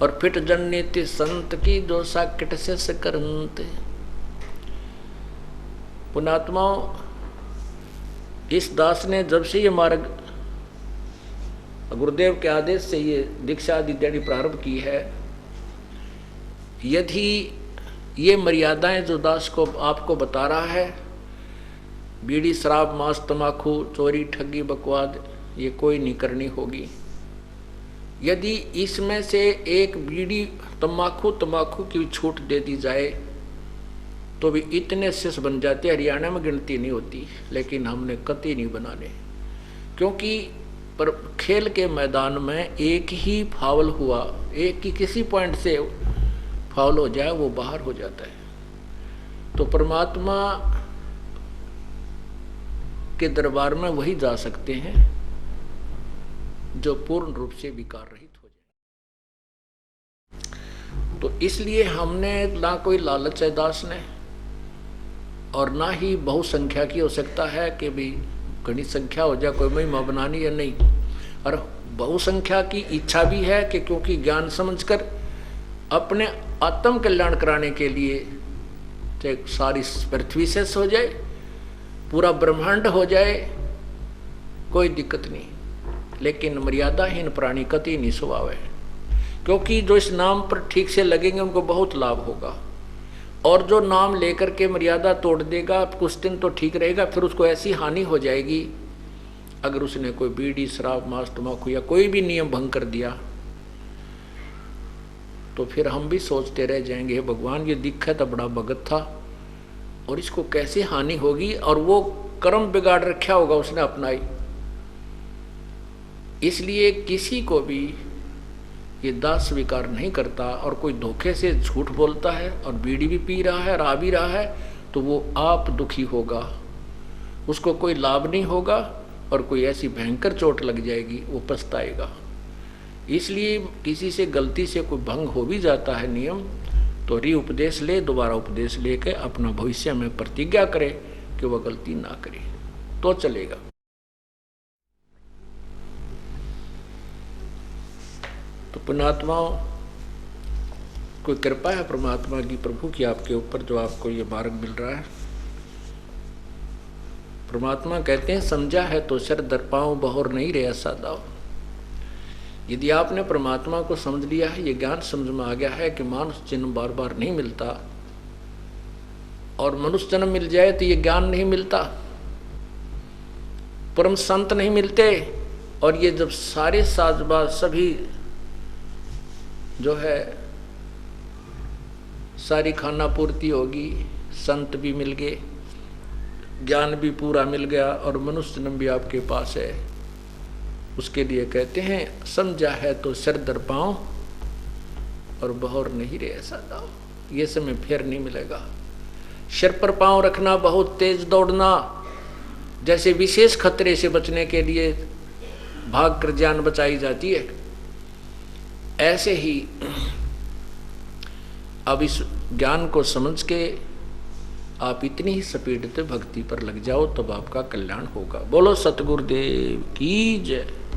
Speaker 2: और फिट जननीति संत की जो साकट से सकरंत। पुणात्माओं, इस दास ने जब से ये मार्ग गुरुदेव के आदेश से ये दीक्षा आदि देनी प्रारंभ की है, यदि ये मर्यादाएं जो दास को आपको बता रहा है, बीड़ी शराब मांस तमाकू चोरी ठगी बकवाद, ये कोई नहीं करनी होगी। यदि इसमें से एक बीड़ी तमाकू की छूट दे दी जाए तो भी इतने शिष्य बन जाते, हरियाणा में गिनती नहीं होती, लेकिन हमने कतई नहीं बनाने। क्योंकि पर खेल के मैदान में एक ही फाउल हुआ, एक ही किसी पॉइंट से फाउल हो जाए वो बाहर हो जाता है। तो परमात्मा के दरबार में वही जा सकते हैं जो पूर्ण रूप से विकार रहित हो जाए। तो इसलिए हमने ना कोई लालच है दास ने, और ना ही बहुसंख्या की आवश्यकता है कि भी घनी संख्या हो जाए, कोई महिमा बनानी या नहीं। और बहुसंख्या की इच्छा भी है कि क्योंकि ज्ञान समझकर अपने आत्म कल्याण कराने के लिए चाहे सारी पृथ्वी से हो जाए, पूरा ब्रह्मांड हो जाए, कोई दिक्कत नहीं। लेकिन मर्यादाहीन प्राणी कतई नहीं स्वभाव है, क्योंकि जो इस नाम पर ठीक से लगेंगे उनको बहुत लाभ होगा। और जो नाम लेकर के मर्यादा तोड़ देगा कुछ दिन तो ठीक रहेगा, फिर उसको ऐसी हानि हो जाएगी अगर उसने कोई बीड़ी शराब मांस तम्बाकू या कोई भी नियम भंग कर दिया, तो फिर हम भी सोचते रह जाएंगे, हे भगवान ये दिखा तो बड़ा भगत था और इसको कैसे हानि होगी, और वो कर्म बिगाड़ रखा होगा उसने अपना ही। इसलिए किसी को भी ये दास स्वीकार नहीं करता, और कोई धोखे से झूठ बोलता है और बीड़ी भी पी रहा है और आ भी रहा है, तो वो आप दुखी होगा, उसको कोई लाभ नहीं होगा, और कोई ऐसी भयंकर चोट लग जाएगी वो पछताएगा। इसलिए किसी से गलती से कोई भंग हो भी जाता है नियम, तो री उपदेश ले, दोबारा उपदेश लेके अपना भविष्य में प्रतिज्ञा करे कि वह गलती ना करे तो चलेगा। तो पुण्यात्माओं, कोई कृपा है परमात्मा की, प्रभु की आपके ऊपर, जो आपको ये मार्ग मिल रहा है। परमात्मा कहते हैं समझा है तो सर दर्पाओं बहोर नहीं रहे सादाओ। यदि आपने परमात्मा को समझ लिया है, ये ज्ञान समझ में आ गया है कि मानुष जन्म बार बार नहीं मिलता, और मनुष्य जन्म मिल जाए तो ये ज्ञान नहीं मिलता, परम संत नहीं मिलते, और ये जब सारे साजबाज सभी जो है सारी खाना पूर्ति होगी, संत भी मिल गए, ज्ञान भी पूरा मिल गया, और मनुष्य जन्म भी आपके पास है, उसके लिए कहते हैं समझा है तो सिर दर पाओ और बहोर नहीं रहे ऐसा दाओ। ये समय फिर नहीं मिलेगा। सिर पर पांव रखना, बहुत तेज दौड़ना, जैसे विशेष खतरे से बचने के लिए भाग कर जान बचाई जाती है, ऐसे ही अब इस ज्ञान को समझ के आप इतनी ही स्पीड से भक्ति पर लग जाओ, तब आपका कल्याण होगा। बोलो सतगुरुदेव की जय।